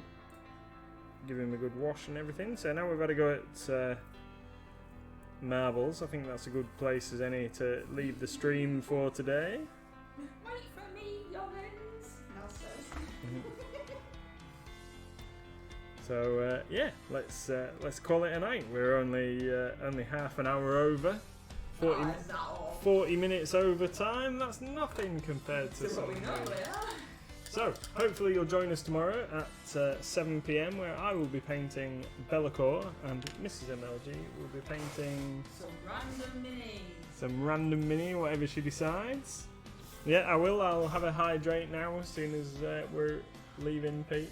give him a good wash and everything. So now we've got to go at marbles. I think that's a good place as any to leave the stream for today. Wait for me, youngins. No, sir. So yeah, let's call it a night. We're only half an hour over. 40 minutes over time. That's nothing compared to something. So hopefully you'll join us tomorrow at 7 PM where I will be painting Bellacore and Mrs. MLG will be painting some random mini, whatever she decides. Yeah, I will. I'll have a hydrate now as soon as we're leaving, Pete.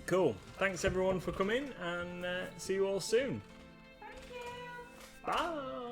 Cool. Thanks everyone for coming and see you all soon. Thank you. Bye.